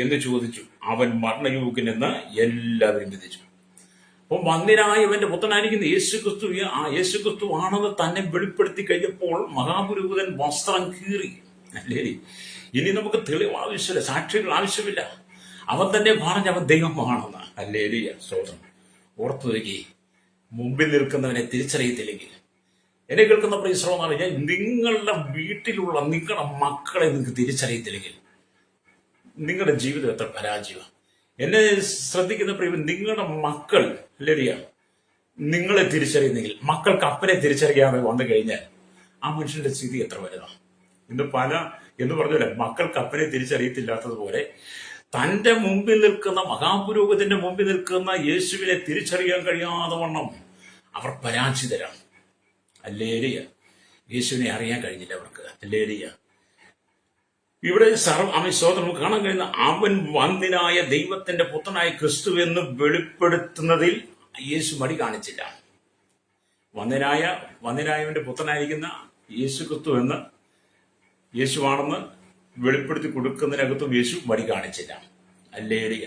എന്ന് ചോദിച്ചു. അവൻ മരണയോഗ്യനെന്ന് എല്ലാവരും വിധിച്ചു. അപ്പം വന്ദിനായവന്റെ പുത്രനായിരിക്കുന്ന യേശുക്രിസ്തു ആണെന്ന് തന്നെ വെളിപ്പെടുത്തി കഴിഞ്ഞപ്പോൾ മഹാപുരോഹിതൻ വസ്ത്രം കീറി. അല്ലേ? ഇനി നമുക്ക് തെളിവ് ആവശ്യമില്ല, സാക്ഷികൾ ആവശ്യമില്ല. അവൻ തന്നെ പറഞ്ഞ് അവൻ ദൈവമാണെന്ന്. ഹല്ലേലൂയ. സ്തോത്രം. ഓർത്തു വയ്ക്കേ, മുമ്പിൽ നിൽക്കുന്നവനെ തിരിച്ചറിയത്തില്ലെങ്കിൽ, എന്നെ കേൾക്കുന്ന പ്രിയശ്രവം എന്ന് പറഞ്ഞാൽ നിങ്ങളുടെ വീട്ടിലുള്ള നിങ്ങളുടെ മക്കളെ നിങ്ങൾക്ക് തിരിച്ചറിയത്തില്ലെങ്കിൽ നിങ്ങളുടെ ജീവിതം എത്ര പരാജയമാണ്. എന്നെ ശ്രദ്ധിക്കുന്ന പ്രിയ, നിങ്ങളുടെ മക്കൾ ഹല്ലേലൂയ നിങ്ങളെ തിരിച്ചറിയുന്നെങ്കിൽ, മക്കൾക്ക് അപ്പനെ തിരിച്ചറിയാതെ വന്നു കഴിഞ്ഞാൽ ആ മനുഷ്യന്റെ സ്ഥിതി എത്ര വലുതാണ്. എന്ന് പറഞ്ഞല്ലേ, മക്കൾക്ക് അപ്പനെ തിരിച്ചറിയത്തില്ലാത്തതുപോലെ തന്റെ മുമ്പിൽ നിൽക്കുന്ന മഹാപുരോഹിതന്റെ മുമ്പിൽ നിൽക്കുന്ന യേശുവിനെ തിരിച്ചറിയാൻ കഴിയാതെ വണ്ണം അവർ പരാജിതരാണ്. ഹല്ലേലൂയ. യേശുവിനെ അറിയാൻ കഴിഞ്ഞില്ല അവർക്ക്. ഹല്ലേലൂയ. ഇവിടെ സ്തോത്രം കാണാൻ കഴിയുന്ന അവൻ വന്ദിനായ ദൈവത്തിന്റെ പുത്രനായ ക്രിസ്തു എന്ന് വെളിപ്പെടുത്തുന്നതിൽ യേശു മടി കാണിച്ചില്ല. വന്ദിനായവന്റെ പുത്രനായിരിക്കുന്ന യേശു ക്രിസ്തു എന്ന് യേശുവാണെന്ന് വെളിപ്പെടുത്തി കൊടുക്കുന്നതിനകത്തും യേശു മടി കാണിച്ചില്ല. ഹല്ലേലൂയ.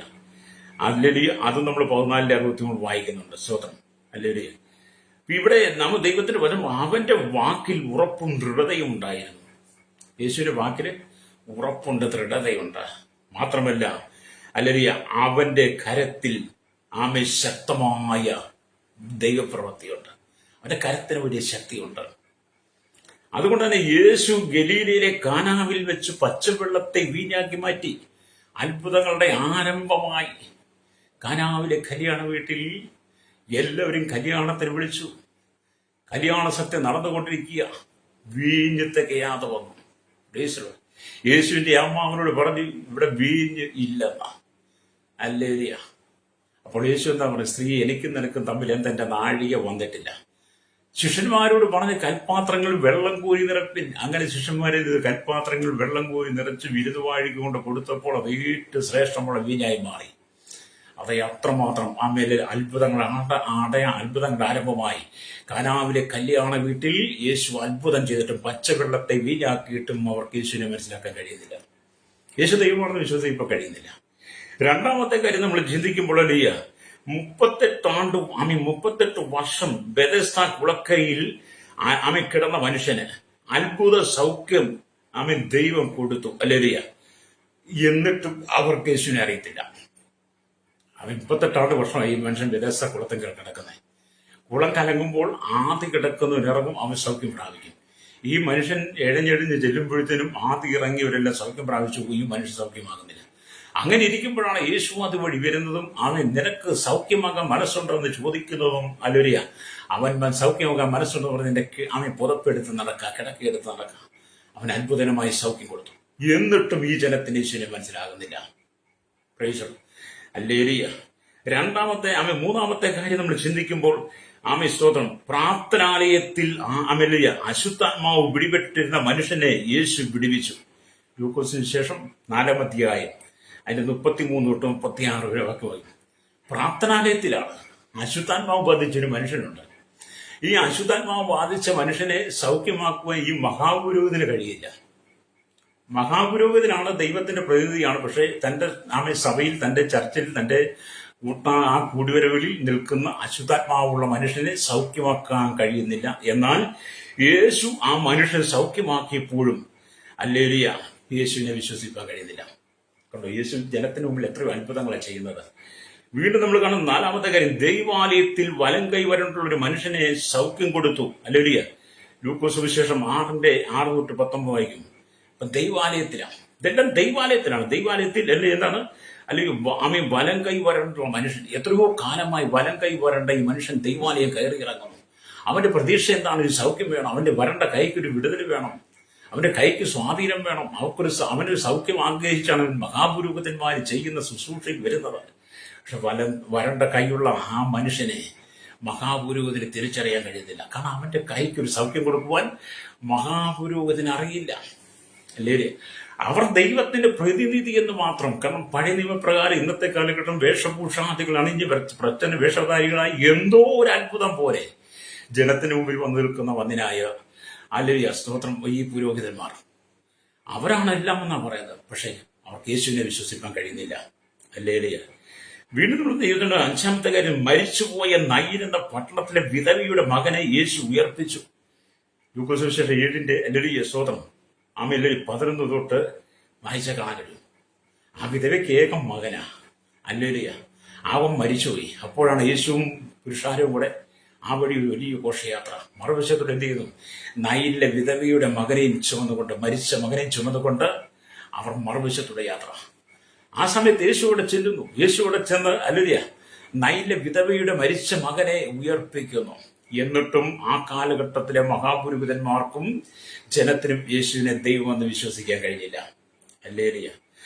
ഹല്ലേലൂയ. അതും നമ്മൾ 14:63 വായിക്കുന്നുണ്ട്. സ്തോത്രം. ഹല്ലേലൂയ. ഇവിടെ നമ്മൾ ദൈവത്തിന് വരുമ്പോൾ അവന്റെ വാക്കിൽ ഉറപ്പും ദൃഢതയും ഉണ്ടായിരുന്നു. യേശുവിന്റെ വാക്കില് ഉറപ്പുണ്ട്, ദൃഢതയുണ്ട്. മാത്രമല്ല ഹല്ലേലൂയ അവന്റെ കരത്തിൽ ശക്തമായ ദൈവപ്രവൃത്തിയുണ്ട്. അവന്റെ കരത്തിന് വലിയ ശക്തിയുണ്ട്. അതുകൊണ്ട് തന്നെ യേശു ഗലീലയിലെ കാനാവിൽ വെച്ച് പച്ചവെള്ളത്തെ വീഞ്ഞാക്കി മാറ്റി. അത്ഭുതങ്ങളുടെ ആരംഭമായി കാനാവിലെ കല്യാണ വീട്ടിൽ എല്ലാവരും കല്യാണത്തിന് വിളിച്ചു. കല്യാണ സത്യം നടന്നുകൊണ്ടിരിക്കുക. വീഞ്ഞ് തികയാതെ വന്നു. യേശുവിന്റെ അമ്മാവനോട് പറഞ്ഞു, ഇവിടെ വീഞ്ഞ് ഇല്ലെന്നാ. ഹല്ലേലൂയ. അപ്പോൾ യേശു എന്താ പറയുക? സ്ത്രീ, എനിക്കും നിനക്കും തമ്മിൽ എന്തെന്റെ നാഴിക വന്നിട്ടില്ല. ശിഷ്യന്മാരോട് പറഞ്ഞ് കൽപ്പാത്രങ്ങൾ വെള്ളം കോരി നിറപ്പിൻ. അങ്ങനെ ശിഷ്യന്മാരെ കൽപ്പാത്രങ്ങൾ വെള്ളം കോരി നിറച്ച് വിരുതുവാഴിക്ക് കൊണ്ട് കൊടുത്തപ്പോൾ അത് ഏറ്റവും ശ്രേഷ്ഠമുള്ള വീഞ്ഞായി മാറി. അത് അത്രമാത്രം ആമേലെ അത്ഭുതങ്ങളുടെ ആരംഭമായി. കാനാവിലെ കല്യാണ വീട്ടിൽ യേശു അത്ഭുതം ചെയ്തിട്ടും പച്ചവെള്ളത്തെ വീഞ്ഞാക്കിയിട്ടും അവർക്ക് യേശുവിനെ മനസ്സിലാക്കാൻ കഴിയുന്നില്ല. യേശു ദൈവമാണെന്ന് വിശ്വസിക്കാൻ കഴിയുന്നില്ല. രണ്ടാമത്തെ കാര്യം നമ്മൾ ചിന്തിക്കുമ്പോൾ 38 വർഷം ബെഥസ്ദ കുളക്കരയിൽ കിടന്ന മനുഷ്യന് അത്ഭുത സൗഖ്യം ദൈവം കൊടുത്തു. ഹല്ലേലൂയ. എന്നിട്ടും അവർക്ക് യേശുവിനെ അറിയത്തില്ല. 38 വർഷമായി ഈ മനുഷ്യൻ ബെഥസ്ദ കുളത്തിൽ കിടക്കുന്നത്. കുളം കലങ്ങുമ്പോൾ ആദ്യ കിടക്കുന്നവരിറങ്ങും, അവൻ സൗഖ്യം പ്രാപിക്കും. ഈ മനുഷ്യൻ എഴഞ്ഞെഴിഞ്ഞ് ചെല്ലുമ്പോഴത്തേനും ആദ്യം ഇറങ്ങിയവരെല്ലാം സൗഖ്യം പ്രാപിച്ചു. ഈ മനുഷ്യൻ സൗഖ്യമാകുന്നില്ല. അങ്ങനെ ഇരിക്കുമ്പോഴാണ് യേശു അതുവഴി വരുന്നതും അവൻ നിനക്ക് സൗഖ്യമാകാൻ മനസ്സുണ്ടോ എന്ന് ചോദിക്കുന്നതും. ഹല്ലേലൂയ. അവൻ സൗഖ്യമാകാൻ മനസ്സുണ്ടോ പറഞ്ഞ് അവൻ പുതപ്പെടുത്ത് നടക്കുക, കിടക്കെടുത്ത് നടക്കുക. അവൻ അത്ഭുതമായി സൗഖ്യം കൊടുത്തു. എന്നിട്ടും ഈ ജനത്തിന് യേശുവിനെ മനസ്സിലാകുന്നില്ല. Praise the Lord. ഹല്ലേലൂയ. മൂന്നാമത്തെ കാര്യം നമ്മൾ ചിന്തിക്കുമ്പോൾ സ്തോത്രം, പ്രാർത്ഥനാലയത്തിൽ അശുദ്ധാത്മാവ് പിടിപെട്ടിരുന്ന മനുഷ്യനെ യേശു വിടുവിച്ചു. ലൂക്കോസിന് ശേഷം 4-ാം അധ്യായം അതിന്റെ 33 തൊട്ട് 36 വരെ വാക്യമായി. പ്രാർത്ഥനാലയത്തിലാണ് അശുദ്ധാത്മാവ് ബാധിച്ചൊരു മനുഷ്യനുണ്ട്. ഈ അശുദ്ധാത്മാവ് ബാധിച്ച മനുഷ്യനെ സൗഖ്യമാക്കുവാൻ ഈ മഹാപുരോഹിതന് കഴിയില്ല. മഹാപുരോഹിതനാണ്, ദൈവത്തിന്റെ പ്രതിനിധിയാണ്. പക്ഷേ തന്റെ സഭയിൽ, തന്റെ ചർച്ചിൽ, തന്റെ ആ കൂടിവരവിൽ നിൽക്കുന്ന അശുദ്ധാത്മാവുള്ള മനുഷ്യനെ സൗഖ്യമാക്കാൻ കഴിയുന്നില്ല. എന്നാൽ യേശു ആ മനുഷ്യനെ സൗഖ്യമാക്കിയപ്പോഴും ഹല്ലേലൂയ യേശുവിനെ വിശ്വസിക്കാൻ കഴിയുന്നില്ല. കണ്ടോ, യേശു ജനത്തിന് മുമ്പിൽ എത്രയോ അത്ഭുതങ്ങളാണ് ചെയ്യുന്നത്. വീണ്ടും നമ്മൾ കാണുന്ന നാലാമത്തെ കാര്യം, ദൈവാലയത്തിൽ വലം കൈവരണ്ടുള്ള ഒരു മനുഷ്യനെ സൗഖ്യം കൊടുത്തു. ഹല്ലേലൂയ. ലൂക്കോസ് സുവിശേഷം 6:6-19 വായിക്കും. അപ്പൊ ദൈവാലയത്തിലാണ്, ഇതെല്ലാം ദൈവാലയത്തിലാണ്. ദൈവാലയത്തിൽ അല്ലെ എന്താണ്, അല്ലെങ്കിൽ വലം കൈ വരണ്ടുള്ള മനുഷ്യൻ, എത്രയോ കാലമായി വലം കൈ വരണ്ട ഈ മനുഷ്യൻ ദൈവാലയം കയറി ഇറങ്ങുന്നു. അവന്റെ പ്രതീക്ഷ എന്താണ്? ഒരു സൗഖ്യം വേണം, അവന്റെ വരണ്ട കൈക്കൊരു വിടുതൽ വേണം, അവന്റെ കൈക്ക് സ്വാധീനം വേണം. അവനൊരു സൗഖ്യം ആഗ്രഹിച്ചാണ് മഹാപുരോഹിതന്മാർ ചെയ്യുന്ന ശുശ്രൂഷയിൽ വരുന്നത്. പക്ഷെ വരണ്ട കൈയുള്ള ആ മനുഷ്യനെ മഹാപുരോഹിതന് തിരിച്ചറിയാൻ കഴിയുന്നില്ല. കാരണം അവന്റെ കൈക്ക് ഒരു സൗഖ്യം കൊടുക്കുവാൻ മഹാപുരോഹിതന് അറിയില്ല. അല്ലേ? അവർ ദൈവത്തിന്റെ പ്രതിനിധി എന്ന് മാത്രം. കാരണം പഴയ നിയമപ്രകാരം ഇന്നത്തെ കാലഘട്ടം വേഷഭൂഷാദികൾ അണിഞ്ഞ് പ്രച്ഛന്ന വേഷധാരികളായി എന്തോ ഒരു അത്ഭുതം പോലെ ജനത്തിന് മുമ്പിൽ വന്നു നിൽക്കുന്ന വന്ദിനായ ഹല്ലേലൂയ സ്തോത്രം ഈ പുരോഹിതന്മാർ, അവരാണ് എല്ലാം എന്നാണ് പറയുന്നത്. പക്ഷേ അവർക്ക് യേശുവിനെ വിശ്വസിക്കാൻ കഴിയുന്നില്ല. ഹല്ലേലൂയ. വീണ്ടും നമ്മൾ ദൈവത്തിന്റെ 5-ാമത്തെ കാര്യം, മരിച്ചുപോയ നയീൻ എന്ന പട്ടണത്തിലെ വിധവയുടെ മകനെ യേശു ഉയർപ്പിച്ചു. ലൂക്കോസ് സുവിശേഷം 7 ഹല്ലേലൂയ സ്തോത്രം 11 തൊട്ട് വായിച്ച കാണാൻ കഴിയും. ആ വിധവയ്ക്ക് ഏകം മകനാ. ഹല്ലേലൂയ. അവൻ മരിച്ചുപോയി. അപ്പോഴാണ് യേശുവും പുരുഷാരവും കൂടെ ആ വഴി ഒരു വലിയ ഘോഷയാത്ര. മറുവശത്തോട് എന്ത് ചെയ്യുന്നു? നയീനിലെ വിധവയുടെ മകനെയും ചുമന്നുകൊണ്ട്, മരിച്ച മകനെയും ചുമന്നുകൊണ്ട് അവർ മറുവശത്തൂടെ യാത്ര. ആ സമയത്ത് യേശുവിടെ ചെല്ലുന്നു. യേശുവിടെ ചെന്ന് ഹല്ലേലൂയ നയീനിലെ വിധവയുടെ മരിച്ച മകനെ ഉയർപ്പിക്കുന്നു. എന്നിട്ടും ആ കാലഘട്ടത്തിലെ മഹാപുരോഹിതന്മാർക്കും ജനത്തിനും യേശുവിനെ ദൈവമെന്ന് വിശ്വസിക്കാൻ കഴിഞ്ഞില്ല. ഹല്ലേലൂയ.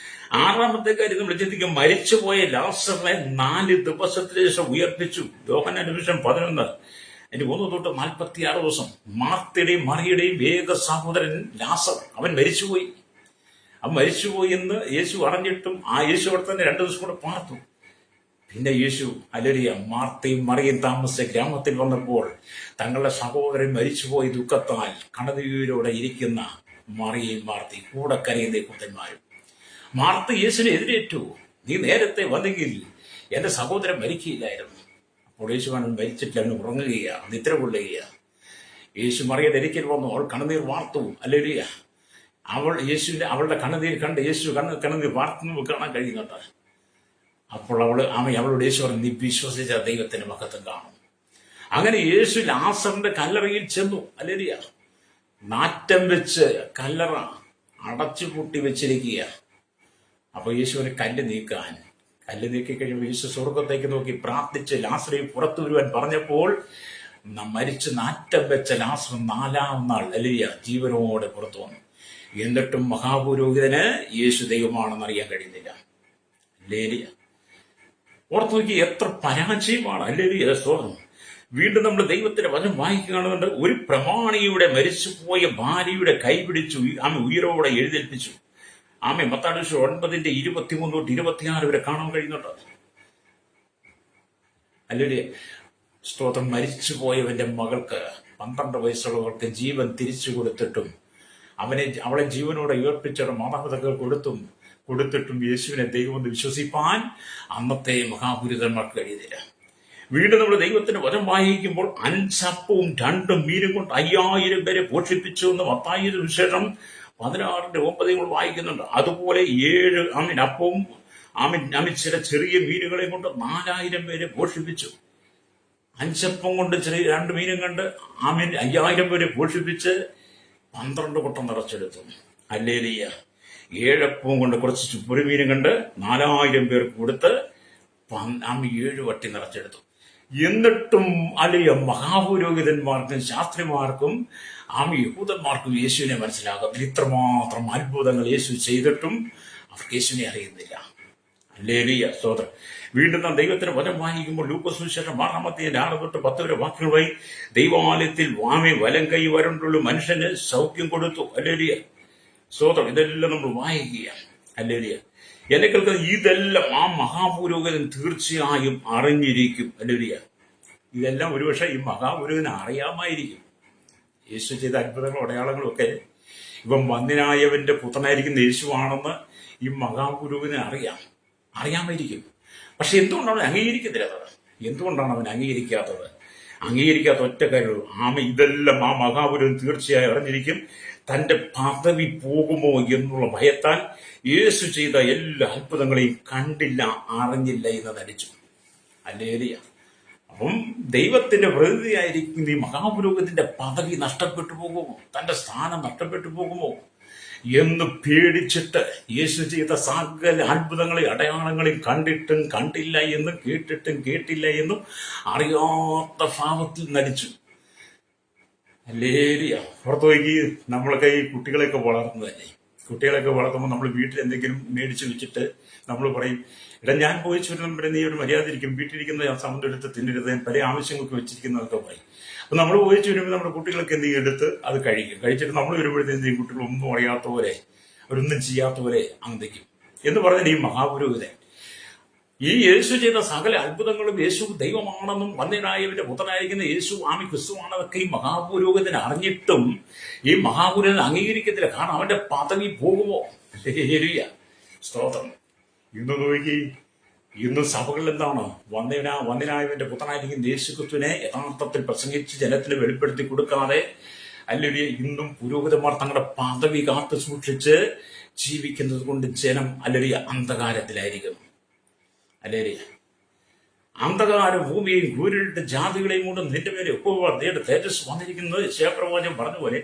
6-ാമത്തെ കാര്യം നമ്മൾ ചിന്തിക്കും, മരിച്ചുപോയ ലാസറിനെ 4 ദിവസത്തിന് ശേഷം ഉയർപ്പിച്ചു. യോഹന്നാന്റെ സുവിശേഷം 11:1 തൊട്ട് 46 ദിവസം. മാർത്തയുടെയും മറിയുടെയും ഏക സഹോദരൻ ലാസർ, അവൻ മരിച്ചുപോയി. അവൻ മരിച്ചുപോയി എന്ന് യേശു അറിഞ്ഞിട്ടും ആ യേശു അവിടെ തന്നെ 2 ദിവസം കൂടെ പാർത്തു. പിന്നെ യേശു ഹല്ലേലൂയ മാർത്തയും മറിയും താമസിച്ച ഗ്രാമത്തിൽ വന്നപ്പോൾ തങ്ങളുടെ സഹോദരൻ മരിച്ചുപോയി ദുഃഖത്താൽ കണനീരോടെ ഇരിക്കുന്ന മറിയയും മാർത്തയും കൂടെ കരയുന്ന കൂട്ടന്മാരും. മാർത്ത യേശുവിനെ എതിരേറ്റു. നീ നേരത്തെ വന്നെങ്കിൽ എന്റെ സഹോദരൻ മരിക്കുകയില്ലായിരുന്നു. അപ്പോൾ യേശു മരിച്ചിട്ട് അവന് ഉറങ്ങുകയാണ്, നിദ്ര കൊള്ളുകയാണ്. യേശു മറിയുടെ ഒരിക്കൽ വന്നു. അവൾ കണ്ണുനീർ വാർത്തു. ഹല്ലേലൂയ. അവളുടെ കണ്ണുനീർ കണ്ട് യേശു കണ്ണുനീർ വാർത്തുന്നു കാണാൻ കഴിയുന്നുണ്ട്. അപ്പോൾ അവളോട് യേശു പറഞ്ഞു, നീ വിശ്വസിച്ച ദൈവത്തിന്റെ മഹത്വം കാണും. അങ്ങനെ യേശു ലാസറിന്റെ കല്ലറയിൽ ചെന്നു. ഹല്ലേലൂയ. നാറ്റം വെച്ച് കല്ലറ അടച്ചു പൂട്ടി വെച്ചിരിക്കുക. അപ്പൊ യേശുവിന് കല്ല് നീക്കി കഴിയുമ്പോൾ യേശു സ്വർഗത്തേക്ക് നോക്കി പ്രാർത്ഥിച്ച് ലാസറെ പുറത്തു വരുവാൻ പറഞ്ഞപ്പോൾ മരിച്ച് നാറ്റം വെച്ച ലാസർ 4-ാം നാൾ ഹല്ലേലൂയ ജീവനോടെ പുറത്തു വന്നു. എന്നിട്ടും മഹാപുരോഹിതന് യേശു ദൈവമാണെന്ന് അറിയാൻ കഴിയുന്നില്ല. ഹല്ലേലൂയ. ഓർത്തു നോക്കി എത്ര പരാജയമാണ്. ഹല്ലേലൂയ സ്തോത്രം. വീണ്ടും നമ്മൾ ദൈവത്തിന്റെ വചനം വായിക്കുകയാണെന്നുണ്ട്. ഒരു പ്രമാണിയുടെ മരിച്ചുപോയ ഭാര്യയുടെ കൈപിടിച്ചു ഉയരോടെ എഴുന്നേൽപ്പിച്ചു. മത്തായി 9:23 തൊട്ട് 26 വരെ കാണാൻ കഴിയുന്നുണ്ട്. ഹല്ലേലൂയ സ്തോത്രം. മരിച്ചുപോയവന്റെ മകൾക്ക് 12 വയസ്സുള്ളവർക്ക് ജീവൻ തിരിച്ചു കൊടുത്തിട്ടും അവളെ ജീവനോടെ ഉയർപ്പിച്ചിട്ട് മാതാപിതാക്കൾ കൊടുത്തിട്ടും യേശുവിനെ ദൈവമെന്ന് വിശ്വസിപ്പാൻ അന്നത്തെ മഹാപുരോഹിതന്മാർക്ക് കഴിയുന്നില്ല. വീണ്ടും നമ്മൾ ദൈവത്തിന്റെ വചനം വായിക്കുമ്പോൾ 5 അപ്പവും 2 മീനും കൊണ്ട് 5000 പേരെ പോഷിപ്പിച്ചു എന്ന് മത്തായി സുവിശേഷം 16:9 വായിക്കുന്നുണ്ട്. അതുപോലെ 7 അപ്പവും ചില ചെറിയ മീനുകളെ കൊണ്ട് 4000 പേരെ പോഷിപ്പിച്ചു. 5 അപ്പം കൊണ്ട് 2 മീനും കൊണ്ട് 5000 പേരെ പോഷിപ്പിച്ച് 12 കൊട്ടം നിറച്ചെടുത്തു. ഹല്ലേലൂയ. 7 അപ്പവും കൊണ്ട് കുറച്ച് പുരുമീനും കണ്ട് 4000 പേർക്ക് കൊടുത്ത് 7 വട്ടി നിറച്ചെടുത്തു. എന്നിട്ടും മഹാപുരോഹിതന്മാർക്കും ശാസ്ത്രിമാർക്കും യഹൂദന്മാർക്കും യേശുവിനെ മനസ്സിലാകും. ഇത്രമാത്രം അത്ഭുതങ്ങൾ യേശു ചെയ്തിട്ടും അവർക്ക് യേശുവിനെ അറിയുന്നില്ല. ഹല്ലേലൂയ സ്തോത്രം. വീണ്ടും നാം ദൈവത്തിന്റെ വചനം വായിക്കുമ്പോൾ ലൂക്കോസ് സുവിശേഷം 6 തൊട്ട് 10 വരെ വാക്യങ്ങളുമായി, ദൈവാലയത്തിൽ വലം കൈ വരണ്ടുള്ള മനുഷ്യന് സൗഖ്യം കൊടുത്തു. ഹല്ലേലൂയ സ്തോത്രം. ഇതെല്ലാം നമ്മൾ വായിക്കുകയാണ്. ഹല്ലേലൂയ. എന്നെ കേൾക്കുന്ന ഇതെല്ലാം ആ മഹാപുരോഹിതൻ തീർച്ചയായും അറിഞ്ഞിരിക്കും. ഹല്ലേലൂയ. ഇതെല്ലാം ഒരുപക്ഷെ ഈ മഹാപുരോഹിതന് അറിയാമായിരിക്കും. യേശു ചെയ്ത അത്ഭുതങ്ങളും അടയാളങ്ങളും ഒക്കെ ഇവൻ വന്ദിനായവന്റെ പുത്രനായിരിക്കുന്ന യേശുവാണെന്ന് ഈ മഹാപുരോഹിതന് അറിയാമായിരിക്കും. പക്ഷെ എന്തുകൊണ്ടാണ് അവൻ അംഗീകരിക്കത്തില്ലാത്തത്? എന്തുകൊണ്ടാണ് അവൻ അംഗീകരിക്കാത്തത്? അംഗീകരിക്കാത്ത ഒറ്റ കാര്യമുള്ളൂ, ഇതെല്ലാം ആ മഹാപുരോഹിതൻ തീർച്ചയായും അറിഞ്ഞിരിക്കും. തന്റെ പദവി പോകുമോ എന്നുള്ള ഭയത്താൽ യേശു ചെയ്ത എല്ലാ അത്ഭുതങ്ങളെയും കണ്ടില്ല, അറിഞ്ഞില്ല എന്ന് നടിച്ചു. ഹല്ലേലൂയ. അപ്പം ദൈവത്തിന്റെ പ്രതിനിധിയായിരിക്കുന്ന ഈ മഹാപുരോഹിതന്റെ പദവി നഷ്ടപ്പെട്ടു പോകുമോ, തന്റെ സ്ഥാനം നഷ്ടപ്പെട്ടു പോകുമോ എന്ന് പേടിച്ചിട്ട് യേശു ചെയ്ത സകല അത്ഭുതങ്ങളെയും അടയാളങ്ങളെയും കണ്ടിട്ടും കണ്ടില്ല എന്നും കേട്ടിട്ടും കേട്ടില്ല എന്നും അറിയാത്ത ഭാവത്തിൽ നടിച്ചു. ഹല്ലേലൂയ. പുറത്തു പോയി നമ്മളൊക്കെ ഈ കുട്ടികളെയൊക്കെ വളർത്തുന്നതല്ലേ. കുട്ടികളെയൊക്കെ വളർത്തുമ്പോൾ നമ്മൾ വീട്ടിൽ എന്തെങ്കിലും മേടിച്ചു വെച്ചിട്ട് നമ്മൾ പറയും, എടാ ഞാൻ പോയി ചുരുളുമ്പോൾ നീ ഒരു മര്യാദ ഇരിക്കും, വീട്ടിലിരിക്കുന്ന സംബന്ധം എടുത്ത് തിന്നരുത്, പല ആവശ്യങ്ങൾക്ക് വെച്ചിരിക്കുന്നതൊക്കെ പറയും. അപ്പൊ നമ്മൾ പോയി ചുരുമ്പോൾ നമ്മുടെ കുട്ടികൾക്ക് എന്തെങ്കിലും എടുത്ത് അത് കഴിച്ചിട്ട് നമ്മൾ വരുമ്പോഴത്തേക്കും കുട്ടികൾ ഒന്നും അറിയാത്ത പോലെ, അവരൊന്നും ചെയ്യാത്ത പോലെ അന്തയ്ക്കും എന്ന് പറഞ്ഞാൽ ഈ മഹാപുരോഹിതൻ ഈ യേശു ചെയ്ത സകല അത്ഭുതങ്ങളും യേശു ദൈവമാണെന്നും വന്ദിനായവന്റെ പുത്രനായിരിക്കുന്ന യേശു ക്രിസ്തുവാണെന്നൊക്കെ ഈ മഹാപുരോഹിതൻ അറിഞ്ഞിട്ടും ഈ മഹാപുരോഹിതൻ അംഗീകരിക്കത്തില്ല. കാരണം അവന്റെ പദവി പോകുമോ. സ്തോത്രം. ഇന്ന് നോക്കി, ഇന്ന് സഭകളിൽ എന്താണ് വന്ദിനായവന്റെ പുത്രനായിരിക്കുന്ന യേശു ക്രിസ്തുവിനെ യഥാർത്ഥത്തിൽ പ്രസംഗിച്ച് ജനത്തിന് വെളിപ്പെടുത്തി കൊടുക്കാതെ അല്ലെങ്കിൽ ഇന്നും പുരോഹിതന്മാർ തങ്ങളുടെ പദവി കാത്തു സൂക്ഷിച്ച് ജീവിക്കുന്നത് കൊണ്ട് ജനം അല്ലെങ്കിൽ അന്ധകാരത്തിലായിരിക്കും. അല്ലേരിയ. അന്ധകാര ഭൂമിയെയും കൂരിട്ട് ജാതികളെയും കൊണ്ട് നിന്റെ മേലെ ഒപ്പുവാർത്തയുടെ തേജസ് വന്നിരിക്കുന്നത് ശേപ്രവാചകം പറഞ്ഞ പോലെ